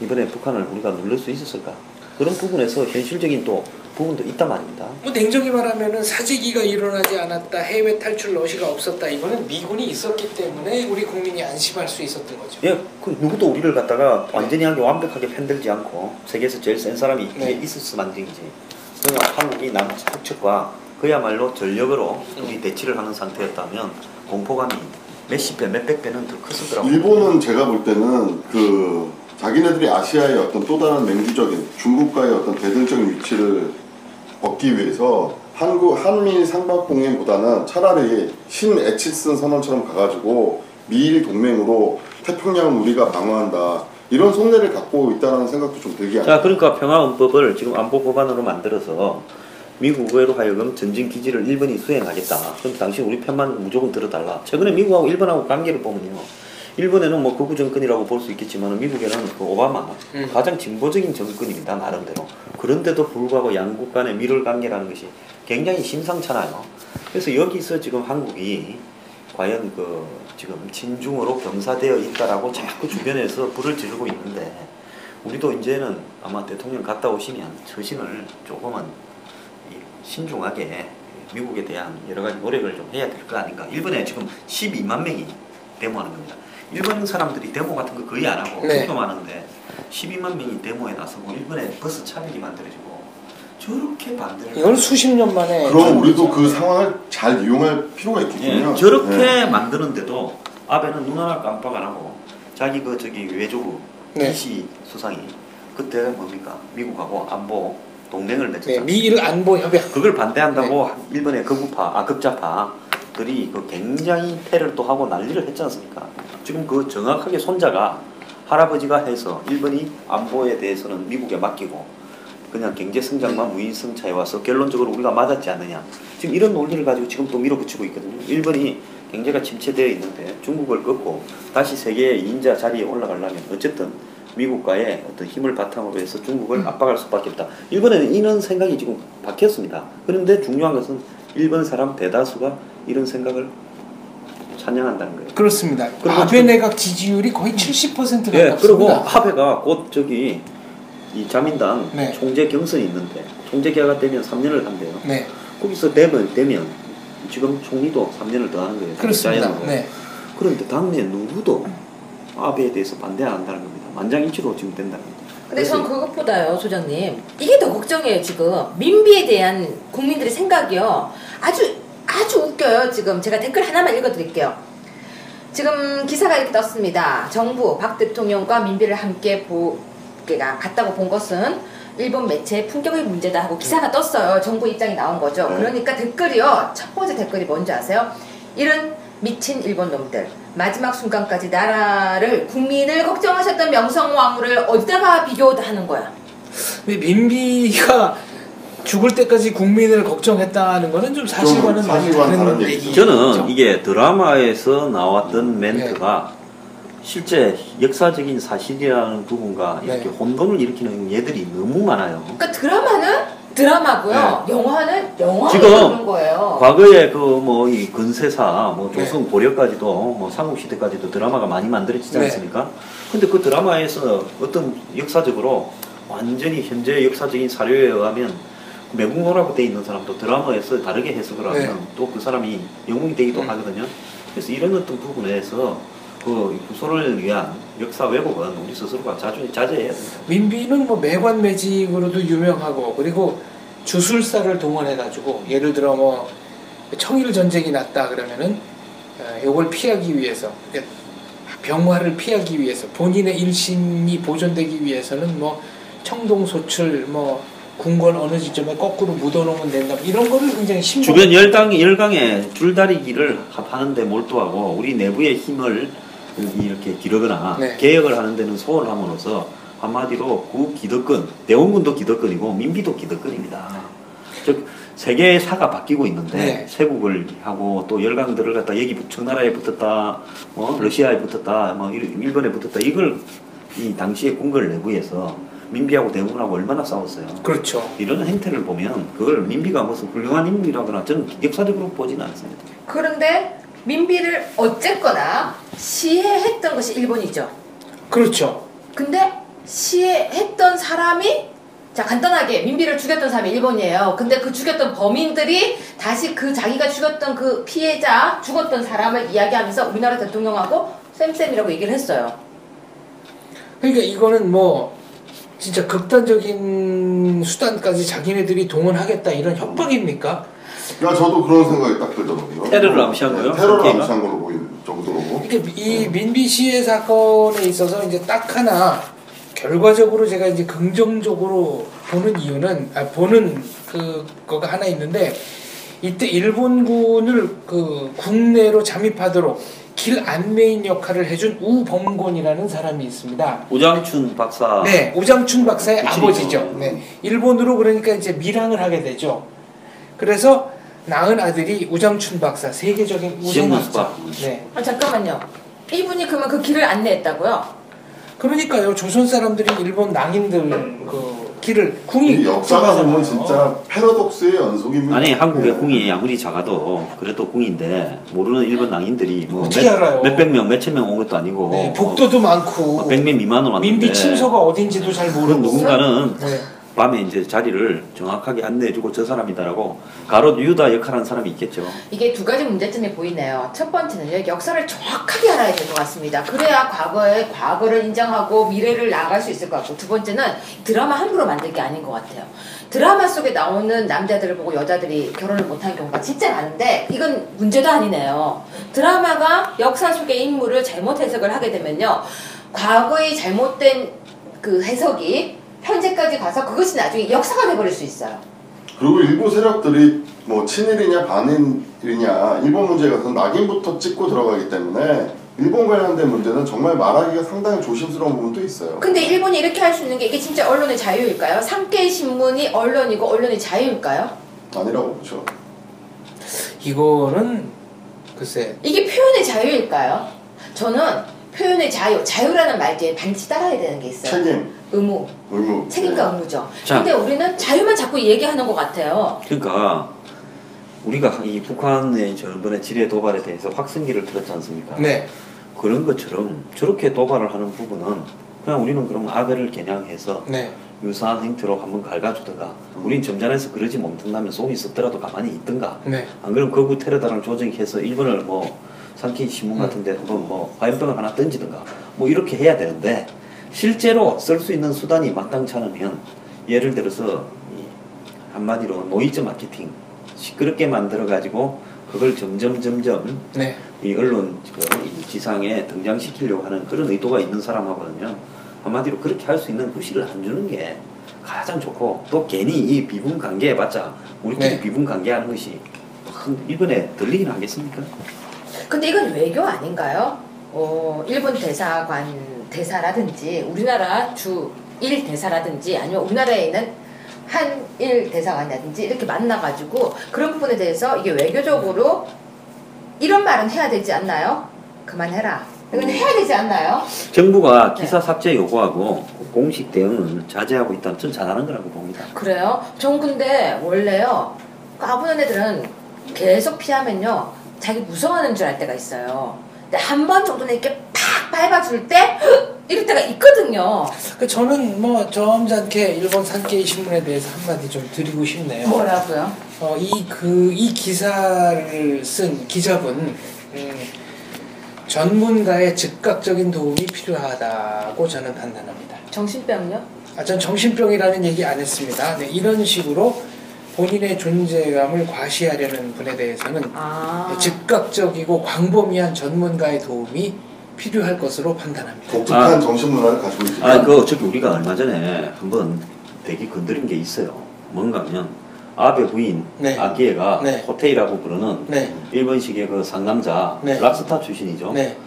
이번에 북한을 우리가 누를 수 있었을까? 그런 부분에서 현실적인 또 부분도 있단 말입니다. 뭐 냉정히 말하면은 사재기가 일어나지 않았다, 해외 탈출 러시가 없었다. 이거는 미군이 있었기 때문에 우리 국민이 안심할 수 있었던 거죠. 예, 그 누구도 우리를 갖다가 완전히 완벽하게 편들지 않고 세계에서 제일 센 사람이 네. 있었어 만들기지. 그러나 한국이 남측과 그야말로 전력으로 우리 대치를 하는 상태였다면 공포감이 몇십 배, 몇백 배는 더 컸었더라고요. 일본은 제가 볼 때는 그 자기네들이 아시아의 어떤 또 다른 맹주적인 중국과의 어떤 대등적인 위치를 얻기 위해서 한미일 삼각동맹보다는 차라리 신에치슨 선언처럼 가가지고 미일 동맹으로 태평양을 우리가 방어한다 이런 속내를 갖고 있다는 생각도 좀 들게 합니다. 자, 그러니까 평화헌법을 지금 안보 법안으로 만들어서 미국으로 하여금 전진 기지를 일본이 수행하겠다. 그럼 당신 우리 편만 무조건 들어달라. 최근에 미국하고 일본하고 관계를 보면요. 일본에는 뭐 극우 정권이라고 볼 수 있겠지만 미국에는 그 오바마 가장 진보적인 정권입니다. 나름대로. 그런데도 불구하고 양국 간의 밀월 관계라는 것이 굉장히 심상찮아요. 그래서 여기서 지금 한국이 과연 그 지금 친중으로 병사되어 있다라고 자꾸 주변에서 불을 지르고 있는데 우리도 이제는 아마 대통령 갔다 오시면 처신을 조금은 신중하게 미국에 대한 여러 가지 노력을 좀 해야 될 거 아닌가. 일본에 지금 12만 명이 데모하는 겁니다. 일본 사람들이 데모 같은 거 거의 안 하고 네. 투표만 하는데 12만 명이 데모에 나서고 일본에 버스 차벽이 만들어지고 저렇게 반대를 이건 수십 년 만에. 그럼 우리도 그 상황을 잘 이용할 필요가 있겠군요. 예, 저렇게 네. 만드는데도 아베는 눈 하나 깜빡 안 하고 자기 그 저기 외교부 네. 이시 수상이 그때 뭡니까 미국하고 안보 동맹을 네, 맺었잖아요. 미일 안보 협약. 그걸 반대한다고 일본의 극자파들이 그 굉장히 패를 또 하고 난리를 했지 않습니까? 지금 그 정확하게 손자가 할아버지가 해서 일본이 안보에 대해서는 미국에 맡기고 그냥 경제 성장만 무인승차에 와서 결론적으로 우리가 맞았지 않느냐. 지금 이런 논리를 가지고 지금 또 밀어붙이고 있거든요. 일본이 경제가 침체되어 있는데 중국을 꺾고 다시 세계의 2인자 자리에 올라가려면 어쨌든 미국과의 어떤 힘을 바탕으로 해서 중국을 압박할 수밖에 없다. 일본에는 이런 생각이 지금 박혔습니다. 그런데 중요한 것은 일본 사람 대다수가 이런 생각을 찬양한다는 거예요. 그렇습니다. 그리고 아베 내각 지지율이 거의 70% 가깝습니다. 예, 그리고 아베가 곧 저기 이 자민당 네. 총재 경선이 있는데 총재 개가 되면 3년을 한대요. 네, 거기서 되면 지금 총리도 3년을 더 하는 거예요. 그렇습니다. 자연으로. 네. 그런데 당내 누구도 아베에 대해서 반대 안 한다는 겁니다. 만장일치로 지금 된다는 겁니다. 근데 전 그것보다요, 소장님. 이게 더 걱정이에요, 지금. 민비에 대한 국민들의 생각이요. 아주 웃겨요, 지금. 제가 댓글 하나만 읽어드릴게요. 지금 기사가 이렇게 떴습니다. 정부, 박 대통령과 민비를 함께 갔다고 본 것은 일본 매체의 품격의 문제다 하고 기사가 떴어요. 정부 입장이 나온 거죠. 그러니까 댓글이요. 첫 번째 댓글이 뭔지 아세요? 이런 미친 일본 놈들. 마지막 순간까지 나라를 국민을 걱정하셨던 명성황후를 어디다가 비교하는 거야? 민비가 죽을 때까지 국민을 걱정했다는 거는 좀 사실과는 많이 다른 얘기죠. 저는 이게 드라마에서 나왔던 멘트가 실제 역사적인 사실이라는 부분과 이렇게 혼돈을 일으키는 얘들이 너무 많아요. 그러니까 드라마는 드라마고요. 네. 영화는 영화로 지금 그런 거예요. 과거에 그 뭐 이 근세사, 뭐 조선 네. 고려까지도 뭐 삼국시대까지도 드라마가 많이 만들어지지 네. 않습니까? 근데 그 드라마에서 어떤 역사적으로 완전히 현재 역사적인 사료에 의하면 매국노라고 돼 있는 사람도 드라마에서 다르게 해석을 하면 네. 또 그 사람이 영웅이 되기도 하거든요. 그래서 이런 어떤 부분에서 그 후손을 위한 역사 왜곡은 우리 스스로가 자제해야 됩니다. 민비는 뭐 매관매직으로도 유명하고 그리고 주술사를 동원해가지고 예를 들어 뭐 청일 전쟁이 났다 그러면은 요걸 피하기 위해서 그러니까 병화를 피하기 위해서 본인의 일신이 보존되기 위해서는 뭐 청동소출 뭐 궁궐 어느 지점에 거꾸로 묻어놓으면 된다 이런 거를 굉장히 주변 열강에 줄다리기를 하는데 몰두하고 우리 내부의 힘을 이렇게 기르거나 네. 개혁을 하는 데는 소홀을 함으로써 한마디로 구기득권, 대원군도 기득권이고 민비도 기득권입니다. 즉 세계의 사가 바뀌고 있는데 네. 세국을 하고 또 열강들을 갖다 여기 청나라에 붙었다, 뭐 러시아에 붙었다, 뭐 일본에 붙었다 이걸 이 당시의 궁궐 내부에서 민비하고 대원군하고 얼마나 싸웠어요. 그렇죠. 이런 행태를 보면 그걸 민비가 무슨 훌륭한 인물이라거나 저는 역사적으로 보지는 않습니다. 그런데 민비를 어쨌거나 시해했던 것이 일본이죠. 그렇죠. 근데 시해했던 사람이 자 간단하게 민비를 죽였던 사람이 일본이에요. 근데 그 죽였던 범인들이 다시 그 자기가 죽였던 그 피해자 죽었던 사람을 이야기하면서 우리나라 대통령하고 쌤쌤이라고 얘기를 했어요. 그러니까 이거는 뭐 진짜 극단적인 수단까지 자기네들이 동원하겠다 이런 협박입니까? 야 저도 그런 생각이 딱 들더라고요. 테러를 암시한 거요? 테러를 상태가? 암시한 걸로 보이는 정도로. 그러니까 이 민비 시해 사건에 있어서 이제 딱 하나 결과적으로 제가 이제 긍정적으로 보는 이유는 보는 그거가 하나 있는데 이때 일본군을 그 국내로 잠입하도록 길 안내인 역할을 해준 우범곤이라는 사람이 있습니다. 오장춘 박사. 네, 오장춘 박사의 그치, 아버지죠. 네, 일본으로 그러니까 이제 밀항을 하게 되죠. 그래서 낳은 아들이 오장춘 박사, 세계적인 우생학자. 네. 아 잠깐만요. 이분이 그러면 그 길을 안내했다고요? 그러니까요. 조선 사람들이 일본 낭인들 그 길을 궁이 이 역사가 보면 진짜 패러독스의 연속입니다. 아니 한국의 네. 궁이 아무리 작아도 그래도 궁인데 모르는 일본 낭인들이 뭐 어떻게 알아요? 몇백 명, 몇천 명 온 것도 아니고 네, 복도도 많고 100명 미만으로 왔는데 민비 침소가 어딘지도 잘 모르고 누군가는 네. 밤에 이제 자리를 정확하게 안내해주고 저 사람이다라고 가롯 유다 역할하는 사람이 있겠죠. 이게 두 가지 문제점이 보이네요. 첫 번째는요, 역사를 정확하게 알아야 될 것 같습니다. 그래야 과거를 인정하고 미래를 나아갈 수 있을 것 같고, 두 번째는 드라마 함부로 만들 게 아닌 것 같아요. 드라마 속에 나오는 남자들을 보고 여자들이 결혼을 못한 경우가 진짜 많은데 이건 문제도 아니네요. 드라마가 역사 속의 인물을 잘못 해석을 하게 되면요, 과거의 잘못된 그 해석이 현재까지 가서 그것이 나중에 역사가 돼버릴 수 있어요. 그리고 일부 세력들이 뭐 친일이냐 반일이냐 일본 문제에 가서 낙인부터 찍고 들어가기 때문에 일본 관련된 문제는 정말 말하기가 상당히 조심스러운 부분도 있어요. 근데 일본이 이렇게 할 수 있는 게 이게 진짜 언론의 자유일까요? 산케이 신문이 언론이고 언론의 자유일까요? 아니라고 보죠. 이거는 글쎄 이게 표현의 자유일까요? 저는 표현의 자유라는 말 뒤에 반드시 따라야 되는 게 있어요. 책임, 의무, 의무. 책임과 네. 의무죠. 자. 근데 우리는 자유만 자꾸 얘기하는 것 같아요. 그러니까 우리가 이 북한의 저번에 지뢰 도발에 대해서 확성기를 들었지 않습니까? 네. 그런 것처럼 저렇게 도발을 하는 부분은 그냥 우리는 그럼 악을 겨냥해서 네. 유사한 행태로 한번 갉아주든가 우린 점잖아서 그러지 못한다면 속이 썩더라도 가만히 있든가 네. 안 그러면 거구 테러단을 조정해서 일본을 뭐 산케이 신문 같은데 한번 뭐 화염병을 하나 던지든가 뭐 이렇게 해야 되는데 실제로 쓸 수 있는 수단이 마땅치 않으면 예를 들어서 이 한마디로 노이즈 마케팅 시끄럽게 만들어 가지고 그걸 점점 네. 이 언론 이 지상에 등장시키려고 하는 그런 의도가 있는 사람하고는요 한마디로 그렇게 할 수 있는 구실을 안 주는 게 가장 좋고 또 괜히 이 비분 관계해봤자 우리끼리 네. 비분 관계하는 것이 일본에 들리긴 하겠습니까? 근데 이건 외교 아닌가요? 일본 대사라든지 우리나라 주1 대사라든지 아니면 우리나라에 있는 한일 대사관이라든지 이렇게 만나가지고 그런 부분에 대해서 이게 외교적으로 이런 말은 해야 되지 않나요? 그만해라. 이건 해야 되지 않나요? 정부가 기사 삭제 요구하고 공식 대응을 자제하고 있다면 전 잘하는 거라고 봅니다. 그래요? 전 근데 원래요 까부는 애들은 계속 피하면요 자기 무서워하는 줄 알 때가 있어요. 근데 한 번 정도는 이렇게 팍 밟아줄 때 이럴 때가 있거든요. 저는 뭐 점잖게 일본 산케이 신문에 대해서 한마디 좀 드리고 싶네요. 뭐라고요? 이 기사를 쓴 기자분 전문가의 즉각적인 도움이 필요하다고 저는 판단합니다. 정신병요? 전 정신병이라는 얘기 안 했습니다. 네, 이런 식으로 본인의 존재감을 과시하려는 분에 대해서는 즉각적이고 광범위한 전문가의 도움이 필요할 것으로 판단합니다. 독특한 정신문화를 가지고 있죠. 저기 우리가 얼마 전에 한번 되게 건드린 게 있어요. 뭔가 하면 아베 부인 네. 아기에가 네. 호테이라고 부르는 네. 일본식의 그 상남자 네. 락스타 출신이죠. 네.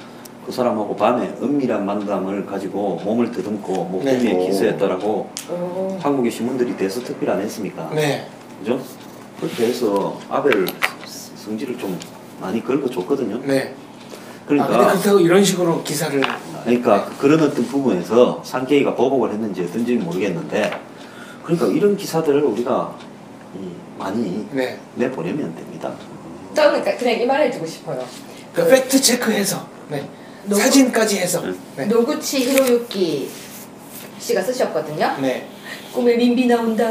그 사람하고 밤에 은밀한 만남을 가지고 몸을 더듬고 목덜미에 네. 기소했다라고 한국의 신문들이 대서특필 안 했습니까? 네. 그죠? 그렇게 해서 아베를 성질을 좀 많이 긁어줬거든요. 네. 그러니까 근데 그렇다고 이런 식으로 기사를 그러니까 그런 어떤 부분에서 산케이가 보복을 했는지 어떤지는 모르겠는데 그러니까 이런 기사들을 우리가 많이 네. 내보내면 됩니다. 저는 그냥 이 말을 해주고 싶어요. 그 팩트 체크해서 네. 사진까지 해서 네. 노구치 히로유키 씨가 쓰셨거든요. 네. 꿈에 민비 나온다.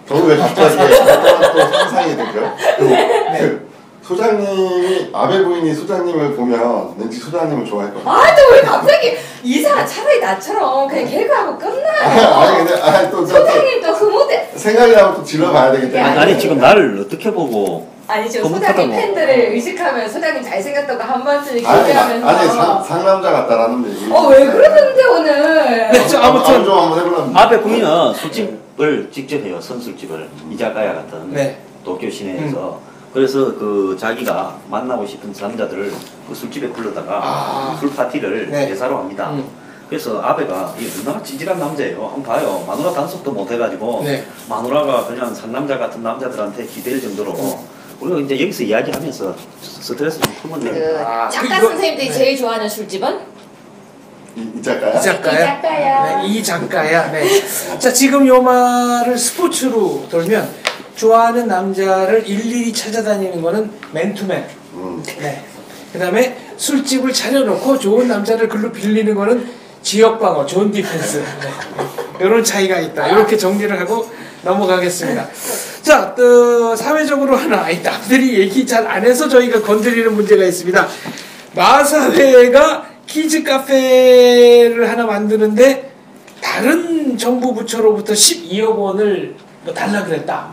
저는 왜 갑자기 또 상상이 되죠? 그 소장님이 아베 부인이 소장님을 보면 왠지 소장님을 좋아할 것 같아요. 또 왜 갑자기 이상한 차라리 나처럼 그냥 개그하고 끝나요. 아니 근데 또 소장님 또 흐뭇해. 생각이라고 또 질러봐야 되기 때문에. 아니 지금 나를 어떻게 보고 아니 지금 흐뭇하다고. 소장님 팬들을 의식하면 소장님 잘생겼다고 한 번쯤 아니 기대하면서 상남자 같다라는 얘기. 왜 그러는데 오늘. 네, 아무튼 좀 한번 해보려면. 아베 부인은 술집을 직접 해요. 선술집을 이자카야 같은 네. 도쿄 시내에서 그래서 그 자기가 만나고 싶은 남자들을 그 술집에 불러다가 술 파티를 네. 대사로 합니다. 그래서 아베가 이 얼마나 찌질한 남자예요. 한번 봐요. 마누라 단속도 못 해가지고 네. 마누라가 그냥 상남자 같은 남자들한테 기댈 정도로 우리가 이제 여기서 이야기하면서 스트레스 좀 풀면 돼요. 작가 이거- 선생님들이 네. 제일 좋아하는 술집은? 이 작가야? 이 작가야? 이 작가야. 네, 이 작가야. 네. 자, 지금 요 말을 스포츠로 돌면 좋아하는 남자를 일일이 찾아다니는 거는 맨투맨. 네. 그다음에 술집을 차려놓고 좋은 남자를 글로 빌리는 거는 지역방어, 존 디펜스. 네. 이런 차이가 있다. 이렇게 정리를 하고 넘어가겠습니다. 자, 사회적으로 하나, 남들이 얘기 잘 안 해서 저희가 건드리는 문제가 있습니다. 마사회가 키즈 카페를 하나 만드는데 다른 정부 부처로부터 12억 원을 달라 그랬다.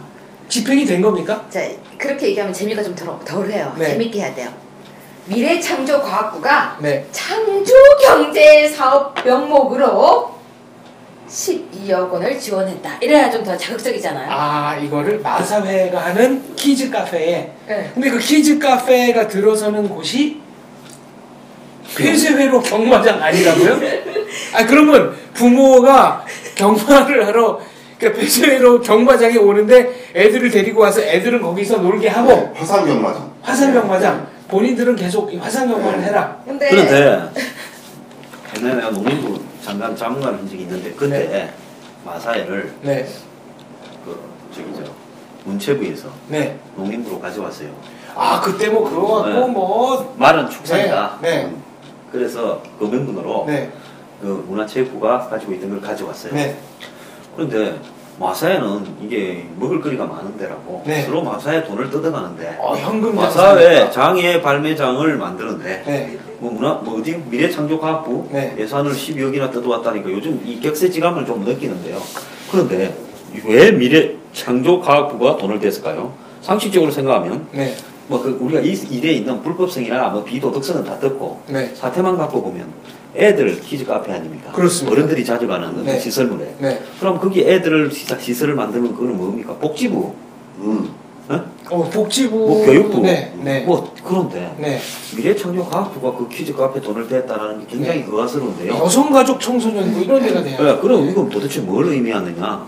집행이 된 겁니까? 자, 그렇게 얘기하면 재미가 좀 덜해요. 네. 재밌게 해야 돼요. 미래창조과학부가 네. 창조경제사업 명목으로 12억 원을 지원했다. 이래야 좀 더 자극적이잖아요. 이거를 마사회가 하는 키즈 카페에. 네. 근데 그 키즈 카페가 들어서는 곳이 폐쇄회로 경마장 아니라고요? 그러면 부모가 경마를 하러 폐쇄회로 경마장에 오는데 애들을 데리고 와서 애들은 거기서 놀게 하고 화산경마장. 화산경마장 본인들은 계속 화산경마를 해라. 그런데 옛날에 내가 농림부 장관 자문관을 한 적이 있는데 그때 마사회를 네. 문체부에서 네. 농림부로 가져왔어요. 그때 뭐 그거 갖고 네. 뭐 말은 축산이다. 네. 그래서 그 명분으로 네. 그 문화체육부가 가지고 있던 걸 가져왔어요. 네. 그런데 마사회는 이게 먹을거리가 많은 데라고 네. 서로 마사회 돈을 뜯어가는데 현금 마사회 장애 발매장을 만드는데 네. 어디 미래창조과학부 네. 예산을 12억이나 뜯어왔다니까 요즘 이 격세지감을 좀 느끼는데요. 그런데 왜 미래창조과학부가 돈을 댔을까요? 상식적으로 생각하면 네. 우리가 이 일에 있는 불법성이나 비도덕성은 다 뜯고 네. 사태만 갖고 보면 애들 키즈 카페 아닙니까? 그렇습니다. 어른들이 자주 가는 네. 시설물에. 네. 그럼 거기 애들을 시설을 만드는 그거는 뭡니까? 복지부. 복지부. 뭐 교육부. 네. 네. 그런데 네. 미래창조과학부가 그 키즈 카페 돈을 댔다는 게 굉장히 의아스러운데요. 여성가족 청소년부 이런 데가 돼요. 네, 그럼 이건 도대체 뭘 의미하느냐?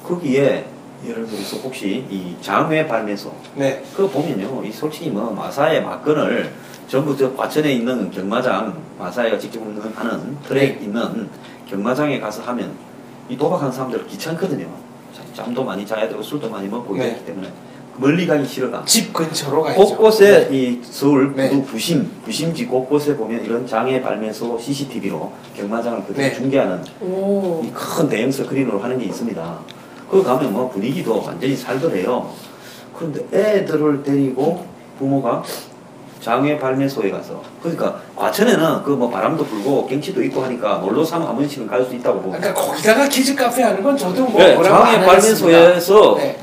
거기에 예를 들어서 혹시 이 장외 발매소 네. 그거 보면요, 이 솔직히 마사의 막건을 전부 저 과천에 있는 경마장 마사회가 직접 운영하는 트랙 있는 경마장에 가서 하면 이 도박하는 사람들 귀찮거든요. 잠도 많이 자야 되고 술도 많이 먹고 네. 이렇기 때문에 멀리 가기 싫어가. 집 근처로 가야죠. 곳곳에 네. 이 서울 네. 구도 부심지 곳곳에 보면 이런 장애 발매소 CCTV로 경마장을 그대로 네. 중계하는 오. 이 큰 대형 스크린으로 하는 게 있습니다. 거기 가면 뭐 분위기도 완전히 살더래요. 그런데 애들을 데리고 부모가 장애 발매소에 가서, 그러니까 과천에는 그 뭐 바람도 불고 경치도 있고 하니까 놀러 삼아 한 번씩은 갈 수 있다고 봅니다. 그러니까 거기다가 키즈 카페 하는 건 저도 뭐 네, 뭐라고 장애 안 하겠습니다. 발매소에서 네.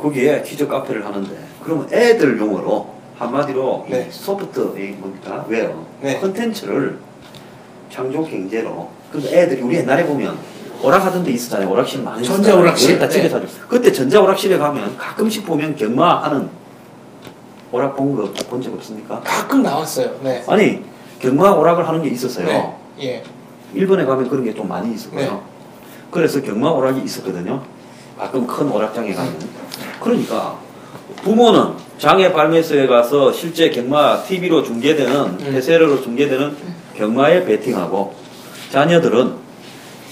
거기에 키즈 카페를 하는데, 그러면 애들용으로 한마디로 네. 이 소프트 이 뭡니까 웨어 네. 콘텐츠를 창조 경제로, 근데 애들이 우리 옛날에 보면 오락하던 데 있었잖아요. 오락실 많이 전자 오락실. 다 네. 집에 사죠. 그때 전자 오락실에 가면 가끔씩 보면 경마하는 오락 본 적 없습니까? 가끔 나왔어요. 네. 아니 경마 오락을 하는 게 있었어요. 네. 예. 일본에 가면 그런 게 좀 많이 있었고요. 네. 그래서 경마 오락이 있었거든요. 가끔 큰 오락장에 가면. 그러니까 부모는 장애 발매소에 가서 실제 경마 TV로 중계되는 대세로 중계되는 경마에 베팅하고, 자녀들은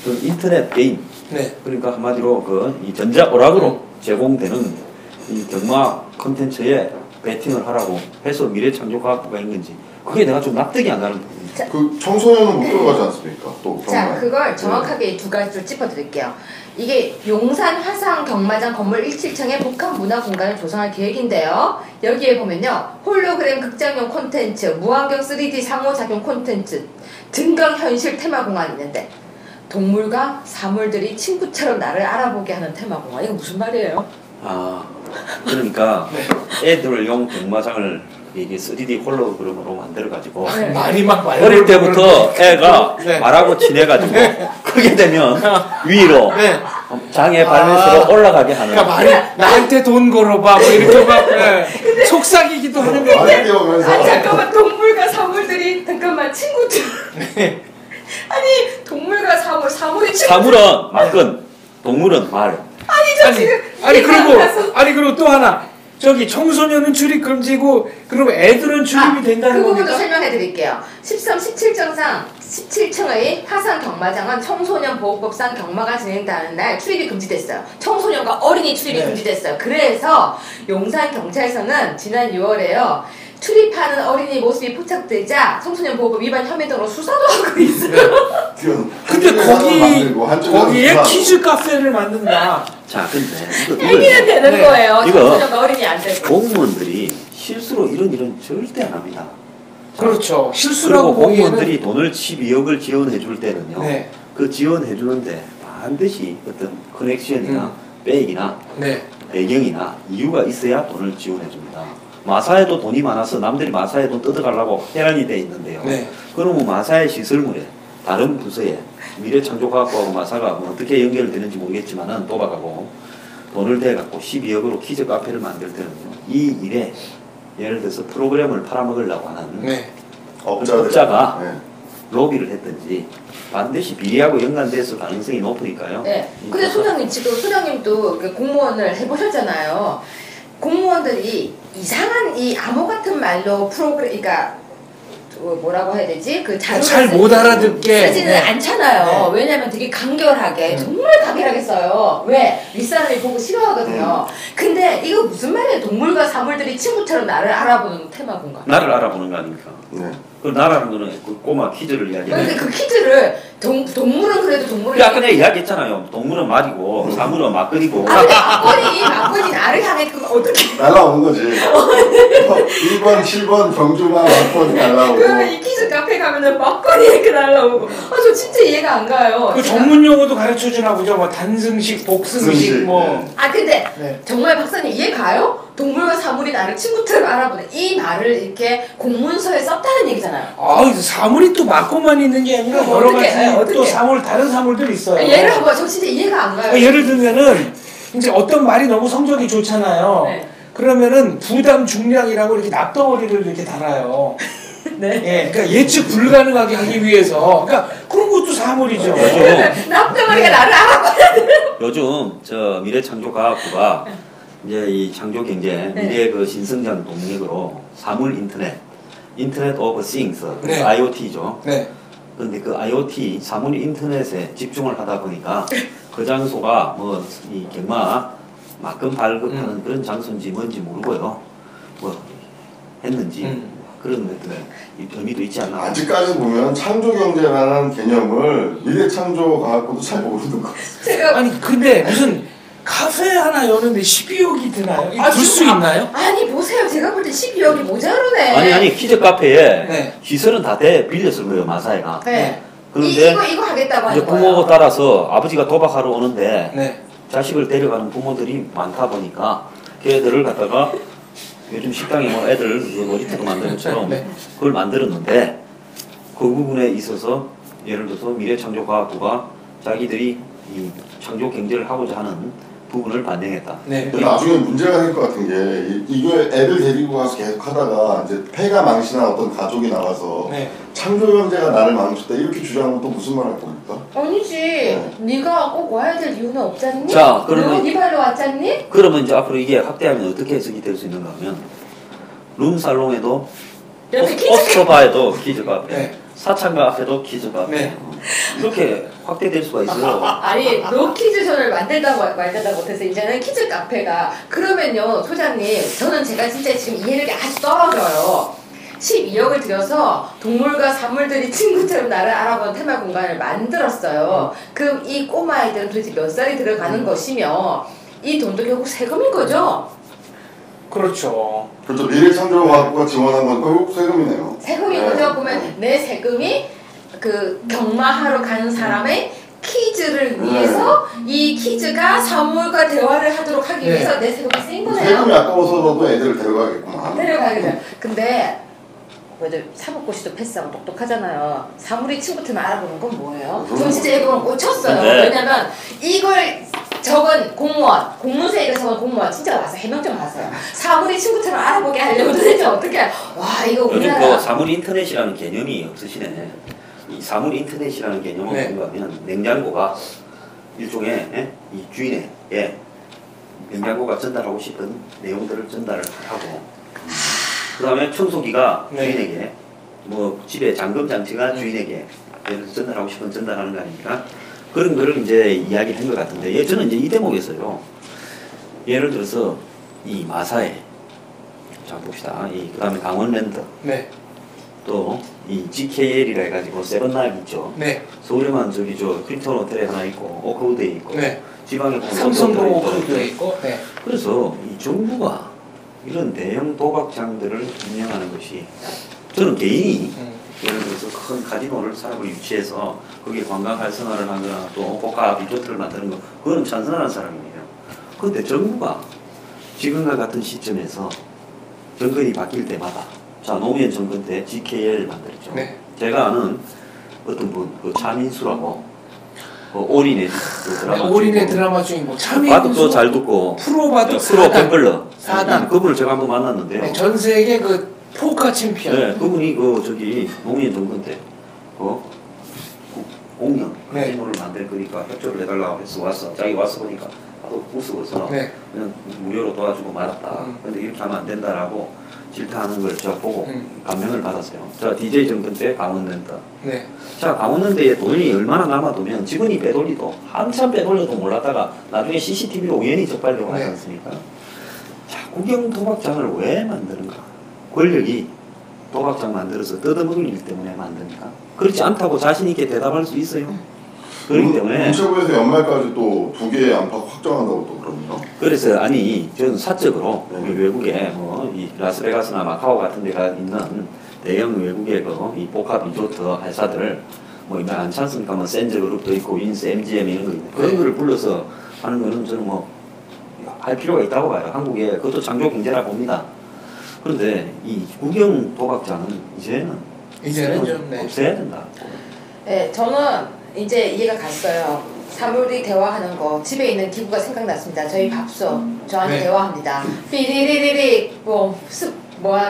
그 인터넷 게임, 네. 그러니까 한마디로 그 이 전자 오락으로 제공되는 이 경마 콘텐츠에 베팅을 하라고 해서 미래창조과학부가 있는지, 그게 내가 좀 납득이 안 가는 부분이에요. 그 청소년은 못 들어가지 않습니까? 또 자, 경마에. 그걸 정확하게 두 가지로 짚어드릴게요. 이게 용산 화상 경마장 건물 17층에 복합 문화 공간을 조성할 계획인데요. 여기에 보면요, 홀로그램 극장용 콘텐츠, 무안경 3D 상호작용 콘텐츠, 증강현실 테마공간이 있는데, 동물과 사물들이 친구처럼 나를 알아보게 하는 테마공간. 이거 무슨 말이에요? 아, 그러니까 애들용 경마장을 이게 3D 홀로그램으로 만들어가지고 네. 말이 막 어릴 때부터 애가 네. 말하고 친해가지고 크게 되면 위로 네. 장애 발매소로 올라가게 하는. 그러니까 말이 나한테 돈 걸어봐 뭐 이렇게 막 네. 속삭이기도 하는 거. 많이 뛰어오면서 아니 잠깐만, 동물과 사물들이 잠깐만 친구들. 네. 아니 동물과 사물이 친구. 사물은 말건, 동물은 말. 아니 그리고 또 하나, 저기 청소년은 출입 금지고 그럼 애들은 출입이 된다는 그 부분도 겁니까? 설명해 드릴게요. 13, 17정상 17층의 화상 경마장은 청소년 보호법상 경마가 진행되는 날 출입이 금지됐어요. 청소년과 어린이 출입이 네. 금지됐어요. 그래서 용산 경찰서는 지난 6월에요. 출입하는 어린이 모습이 포착되자 청소년 보호법 위반 혐의 등으로 수사도 하고 있어요. 근데 거기에 키즈 카페를 만든다. 자, 근데 얘기는 되는 네. 거예요. 이거 청소년과 어린이 안 되고. 공무원들이 실수로 이런 절대 안 합니다. 그렇죠. 실수라고 그리고 보기에는. 공무원들이 돈을 12억을 지원해 줄 때는요. 네. 그 지원해 주는데 반드시 어떤 커넥션이나 백이나 네. 배경이나 이유가 있어야 돈을 지원해 줍니다. 마사에도 돈이 많아서 남들이 마사에 돈 뜯어가려고 해란이 돼 있는데요. 네. 그러면 마사의 시설물에 다른 부서에 미래창조과학부하고 마사가 뭐 어떻게 연결되는지 모르겠지만은 도박하고 돈을 대갖고 12억으로 키즈 카페를 만들 때는요. 이 일에 예를 들어서 프로그램을 팔아먹으려고 하는 네. 업자가 네. 로비를 했든지 반드시 비리하고 연관돼서 가능성이 높으니까요. 네. 근데 소장님, 지금 소장님도 그 공무원을 해보셨잖아요. 공무원들이 이상한 이 암호 같은 말로 프로그램, 그러니까 뭐라고 해야 되지? 그 잘 못 알아듣게. 쓰지는 네. 않잖아요. 왜냐면 되게 간결하게, 정말 간결하게 써요. 왜? 윗사람이 보고 싫어하거든요. 근데 이거 무슨 말이에요? 동물과 사물들이 친구처럼 나를 알아보는 테마 공간. 나를 알아보는 거 아닙니까? 네. 그 나라는 거는 그 꼬마 퀴즈를 이야기해. 근데 그 퀴즈를 동물은 그래도 동물을. 아까 내가 이야기했잖아요. 동물은 말이고 사물은 막걸리고. 아, 근데 막걸리 나를 향해 그럼 어떻게. 날라오는 거지. 1번, 7번 경주마 막번이 날라오고. 그러면 이 퀴즈 카페 가면은 막걸리 이렇게 날라오고. 저 진짜 이해가 안 가요. 그 전문 용어도 가르쳐 주나 보죠. 뭐 단승식, 복승식 승식, 뭐. 네. 아 근데 네. 정말 박사님 이해 가요? 동물과 사물이 나를 친구처럼 알아보는 이 말을 이렇게 공문서에 썼다는 얘기잖아요. 아, 사물이 또 막고만 있는 게 아니라 그럼 여러 어떡해? 가지 어떡해? 또 사물, 다른 사물들이 있어요. 예를 들어 저 진짜 이해가 안 가요. 예를 들면은 이제 어떤 말이 너무 성적이 좋잖아요. 네. 그러면은 부담 중량이라고 이렇게 납덩어리를 이렇게 달아요. 네. 예, 그러니까 예측 불가능하게 하기 위해서. 그러니까 그런 것도 사물이죠. 납덩어리가 나를 알아봐야 돼. 요즘 저 미래창조과학부가 이제 이 창조경제 네. 미래 그 신성장 동력으로 사물 인터넷 오브 싱스, 네. IoT죠. 네. 그런데 그 IoT 사물 인터넷에 집중을 하다 보니까 그 장소가 뭐 이 경마 막금 발급하는 그런 장소인지 뭔지 모르고요. 뭐 했는지 그런 어떤 의미도 있지 않나. 아직까지 보면 창조경제라는 개념을 미래창조과학부도 잘 모르는 것 같아요. 아니 근데 무슨 카페 하나 여는데 12억이 드나요? 아, 들 수 있나요? 아니 보세요. 제가 볼 때 12억이 모자르네. 아니 키즈 카페에 네. 시설은 다 빌렸을 거예요 마사회가. 네. 그런데 이거 하겠다고 이제 하는 부모 거예요. 따라서 아버지가 도박하러 오는데 네. 자식을 데려가는 부모들이 많다 보니까 걔들을 갖다가 요즘 식당에 뭐 애들 놀이터도 만드는 것처럼 네. 그걸 만들었는데 그 부분에 있어서 예를 들어서 미래창조과학부가 자기들이 이 창조 경제를 하고자 하는 부분을 반영했다. 네. 근데 나중에 문제가 될 것 같은 게 이거 애들 데리고 가서 계속 하다가 이제 폐가 망신한 어떤 가족이 나와서 네. 창조경제가 나를 망쳤다 이렇게 주장하면 또 무슨 말 할 겁니까? 아니지. 네가 꼭 와야 될 이유는 없잖니? 자, 그러면 네 발로 왔잖니? 그러면 이제 앞으로 이게 확대하면 어떻게 해석이 될 수 있는가 하면 룸살롱에도 이렇게 오스토바에도 키즈 카페, 네. 사창가 앞에도 키즈 카페 네. 이렇게 확대될 수가 있어요. 아니 노키즈존을 만들다 말다 못해서 이제는 키즈 카페가 그러면요 소장님 저는 제가 진짜 지금 이해력이 아주 떨어져요. 12억을 들여서 동물과 사물들이 친구처럼 나를 알아보는 테마 공간을 만들었어요. 그럼 이 꼬마아이들은 도대체 몇 살이 들어가는 것이며 이 돈도 결국 세금인 거죠? 그렇죠. 그렇죠. 미래창조과학부가 지원한 건 결국 세금이네요. 세금인 네. 거죠? 그러면 내 세금이 그 경마하러 가는 사람의 퀴즈를 위해서 이 퀴즈가 사물과 대화를 하도록 하기 네. 위해서 내 세금이 쓰인 거네요. 세금이 아까워서라도 애들을 데려가겠구만. 데려가게 돼요. 근데 그래도 사법고시도 패스하고 똑똑하잖아요. 사물이 친구들만 알아보는 건 뭐예요? 전 진짜 이거 꽂혔어요. 네. 왜냐면 이걸 적은 공무원, 공문서에 적은 공무원 진짜 와서 해명좀 하세요. 사물이 친구처럼 알아보게 하려면 도대체 어떻게 와 이거 요즘 우리나라 그 사물 인터넷이라는 개념이 없으시네. 이 사물 인터넷이라는 개념은 네. 뭔가 하면 냉장고가 일종의 이 주인에게 냉장고가 전달하고 싶은 내용들을 전달을 하고 그 다음에 청소기가 네. 주인에게 뭐 집에 잠금 장치가 주인에게 예를 들어서 전달하고 싶은 전달하는 거 아닙니까? 그런 거를 이제 이야기를 한 것 같은데 저는 이제 이 대목에서요 예를 들어서 이 마사회 자 봅시다 그 다음에 강원랜드 네. 또 이 GKL이라 해가지고 세븐나잇 있죠. 네. 서울에만 저기 저 크립톤 호텔에 하나 있고 오크우드에 있고 네. 지방에 보면 삼성도 호텔이 그렇게 있고. 네. 그래서 이 정부가 이런 대형 도박장들을 운영하는 것이 저는 개인이 예를 들어서 큰 카지노를 사람을 유치해서 거기에 관광 활성화를 하거나 또 고가 리조트를 만드는 거 그거는 찬성하는 사람이에요. 그런데 정부가 지금과 같은 시점에서 정권이 바뀔 때마다 자 노무현 정권 때 GKL 만들었죠. 네. 제가 아는 어떤 분 그 차민수라고 그 올인의 그 드라마 올인의 주인공. 드라마 주인공 바둑도 잘 듣고 프로 바둑 프로 갱글러 사단. 그분을 제가 한번 만났는데요. 네, 전 세계 그 포커 챔피언. 네, 그분이 그 저기 노무현 정권 때 공연 네. 카지노를 만들 거니까 협조를 해달라고 해서 왔어. 자기 와서 보니까 나도 우스워서 네. 그냥 무료로 도와주고 말았다. 근데 이렇게 하면 안 된다라고 질타하는 걸 제가 보고 감명을 받았어요. 자 DJ 정권 때 강원랜드. 네. 자 강원랜드에 돈이 얼마나 남아두면 직원이 빼돌리도 한참 빼돌려도 몰랐다가 나중에 CCTV로 우연히 적발되고 하지 네. 않습니까? 자 국영 도박장을 왜 만드는가? 권력이 도박장 만들어서 뜯어먹을 일 때문에 만드니까 그렇지 않다고 자신 있게 대답할 수 있어요. 그렇기 때문에 문체부에서 연말까지 또 2개의 안팎 확정한다고 또 그러네요. 그래서 아니 저는 사적으로 네. 외국에 뭐 이 라스베가스나 마카오 같은 데가 있는 대형 외국의 이 복합 리조트 회사들 뭐 이제 안 찾습니까? 뭐 센즈그룹도 있고 윈스, MGM 이런 거 있는데 그런 거를 불러서 하는 거는 저는 뭐 할 필요가 있다고 봐요. 한국에 그것도 창조 경제라 봅니다. 그런데 이 국영 도박장은 이제는 좀 네. 없애야 된다. 네, 저는 이제 이해가 갔어요. 사물이 대화하는 거 집에 있는 기부가 생각났습니다. 저희 밥솥 저한테 네. 대화합니다. 삐리리리리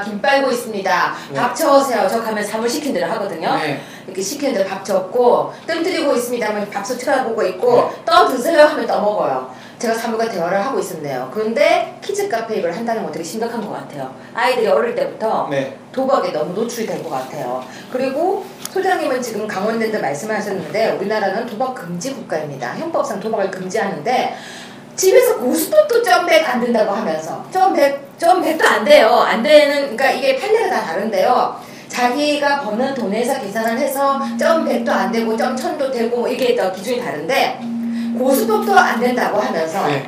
김 빨고 있습니다. 네. 밥 쳐오세요. 저 가면 사물 시킨 대로 하거든요. 네. 이렇게 시키는 대로 밥 쳤고 뜸 들이고 있습니다. 하면 밥솥 쳐다보고 있고 네. 떠 드세요 하면 떠먹어요. 제가 사물과 대화를 하고 있었네요. 그런데 키즈 카페 이걸 한다는 건 되게 심각한 것 같아요. 아이들이 어릴 때부터 네. 도박에 너무 노출이 된 것 같아요. 그리고 소장님은 지금 강원랜드 말씀하셨는데 우리나라는 도박 금지 국가입니다. 형법상 도박을 금지하는데 집에서 고스톱도 점백 안 된다고 하면서 점백도 안 돼요. 안 되는 그러니까 이게 판례가 다 다른데요. 자기가 버는 돈에서 계산을 해서 점백도 안 되고 점천도 되고 뭐 이게 더 기준이 다른데 고스톱도 안 된다고 하면서 네.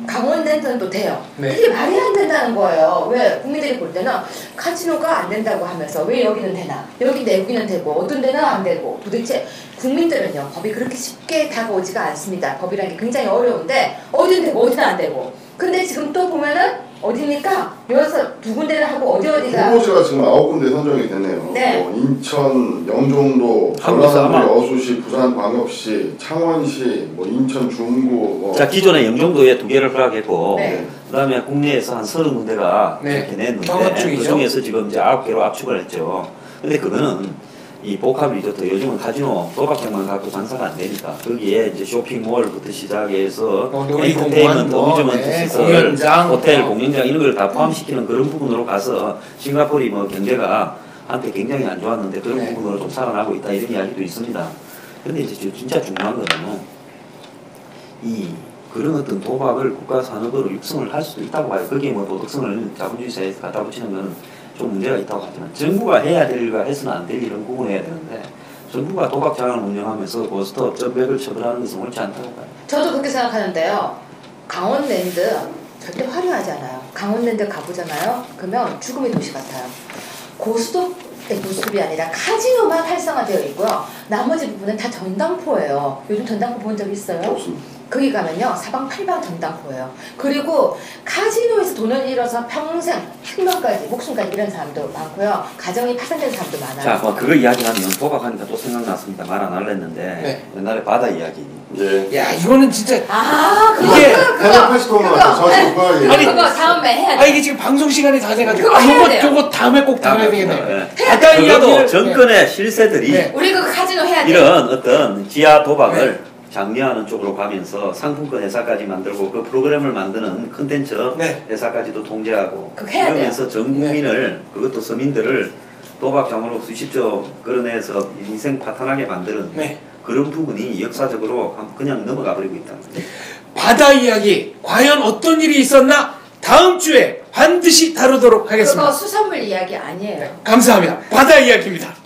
강원랜드는 또 돼요. 네. 이게 말이 안 된다는 거예요. 왜 국민들이 볼 때는 카지노가 안 된다고 하면서 왜 여기는 되나? 여기는 되고 어떤 데는 안 되고 도대체 국민들은요 법이 그렇게 쉽게 다가오지가 않습니다. 법이라는 게 굉장히 어려운데 어디는 되고 어디는 안 되고. 근데 지금 또 보면은 어디니까 여기서 두 군데를 하고 어디가 후보지가 지금 9군데 선정이 됐네요. 네. 인천, 영종도, 전라남도 여수시, 부산광역시, 창원시, 인천 중구. 자 기존에 영종도에 2개를 허락했고 네. 그다음에 국내에서 한 30군데가 네. 이렇게 냈는데 경합 중이죠. 그 중에서 지금 이제 9개로 압축을 했죠. 근데 그거는 이 복합 리조트 요즘은 카지노 도박장만 갖고 장사가 안 되니까 거기에 이제 쇼핑몰부터 시작해서 엔터테인먼트, 어뮤즈먼트 시설, 공연장, 호텔, 공연장 이런 걸 다 포함시키는 그런 부분으로 가서 싱가포르이 경제가 한때 굉장히 안 좋았는데 그런 네. 부분으로 좀 살아나고 있다 이런 이야기도 있습니다. 근데 이제 진짜 중요한 거는 그런 어떤 도박을 국가 산업으로 육성을 할 수도 있다고 봐요. 거기에 도덕성을 자본주의 사회에서 갖다 붙이는 건 좀 문제가 있다고 하지만 정부가 해야 될 일과 해서는 안 될 일은 구분해야 되는데 정부가 도박장을 운영하면서 고스톱, 점백을 처벌하는 것은 옳지 않다고 봐요. 저도 그렇게 생각하는데요. 강원랜드 절대 화려하지 않아요. 강원랜드 가보잖아요. 그러면 죽음의 도시 같아요. 고스톱이 아니라 카지노만 활성화되어 있고요. 나머지 부분은 다 전당포예요. 요즘 전당포 본 적 있어요? 없습니다. 거기 가면요 사방팔방 전당포예요. 그리고 카지노에서 돈을 잃어서 평생 생명까지 목숨까지 잃은 사람도 많고요. 가정이 파산된 사람도 많아요. 자, 그거 이야기하면 도박하니까 또 생각났습니다. 말 안 하려 했는데 네. 옛날에 바다 이야기. 네. 야 이거는 진짜 그거 이게 해당 패스토는 같아요. 저 그거 아니, 그거 다음에 해야 돼. 이게 지금 방송 시간이 다 돼가지고 그거 해야 돼요. 요거 다음에 꼭 다뤄야 되겠네요. 네. 바다 적어도 이야기를 정권의 실세들이 네. 우리 그 카지노 해야 돼. 이런 어떤 지하 도박을 장려하는 쪽으로 가면서 상품권 회사까지 만들고 그 프로그램을 만드는 컨텐츠 네. 회사까지도 통제하고 그거 해야 이러면서 전 국민을 그것도 서민들을 도박장으로 수십조 끌어내서 인생 파탄하게 만드는 네. 그런 부분이 역사적으로 그냥 넘어가 버리고 있다. 바다 이야기 과연 어떤 일이 있었나 다음 주에 반드시 다루도록 하겠습니다. 그거 수산물 이야기 아니에요. 감사합니다. 바다 이야기입니다.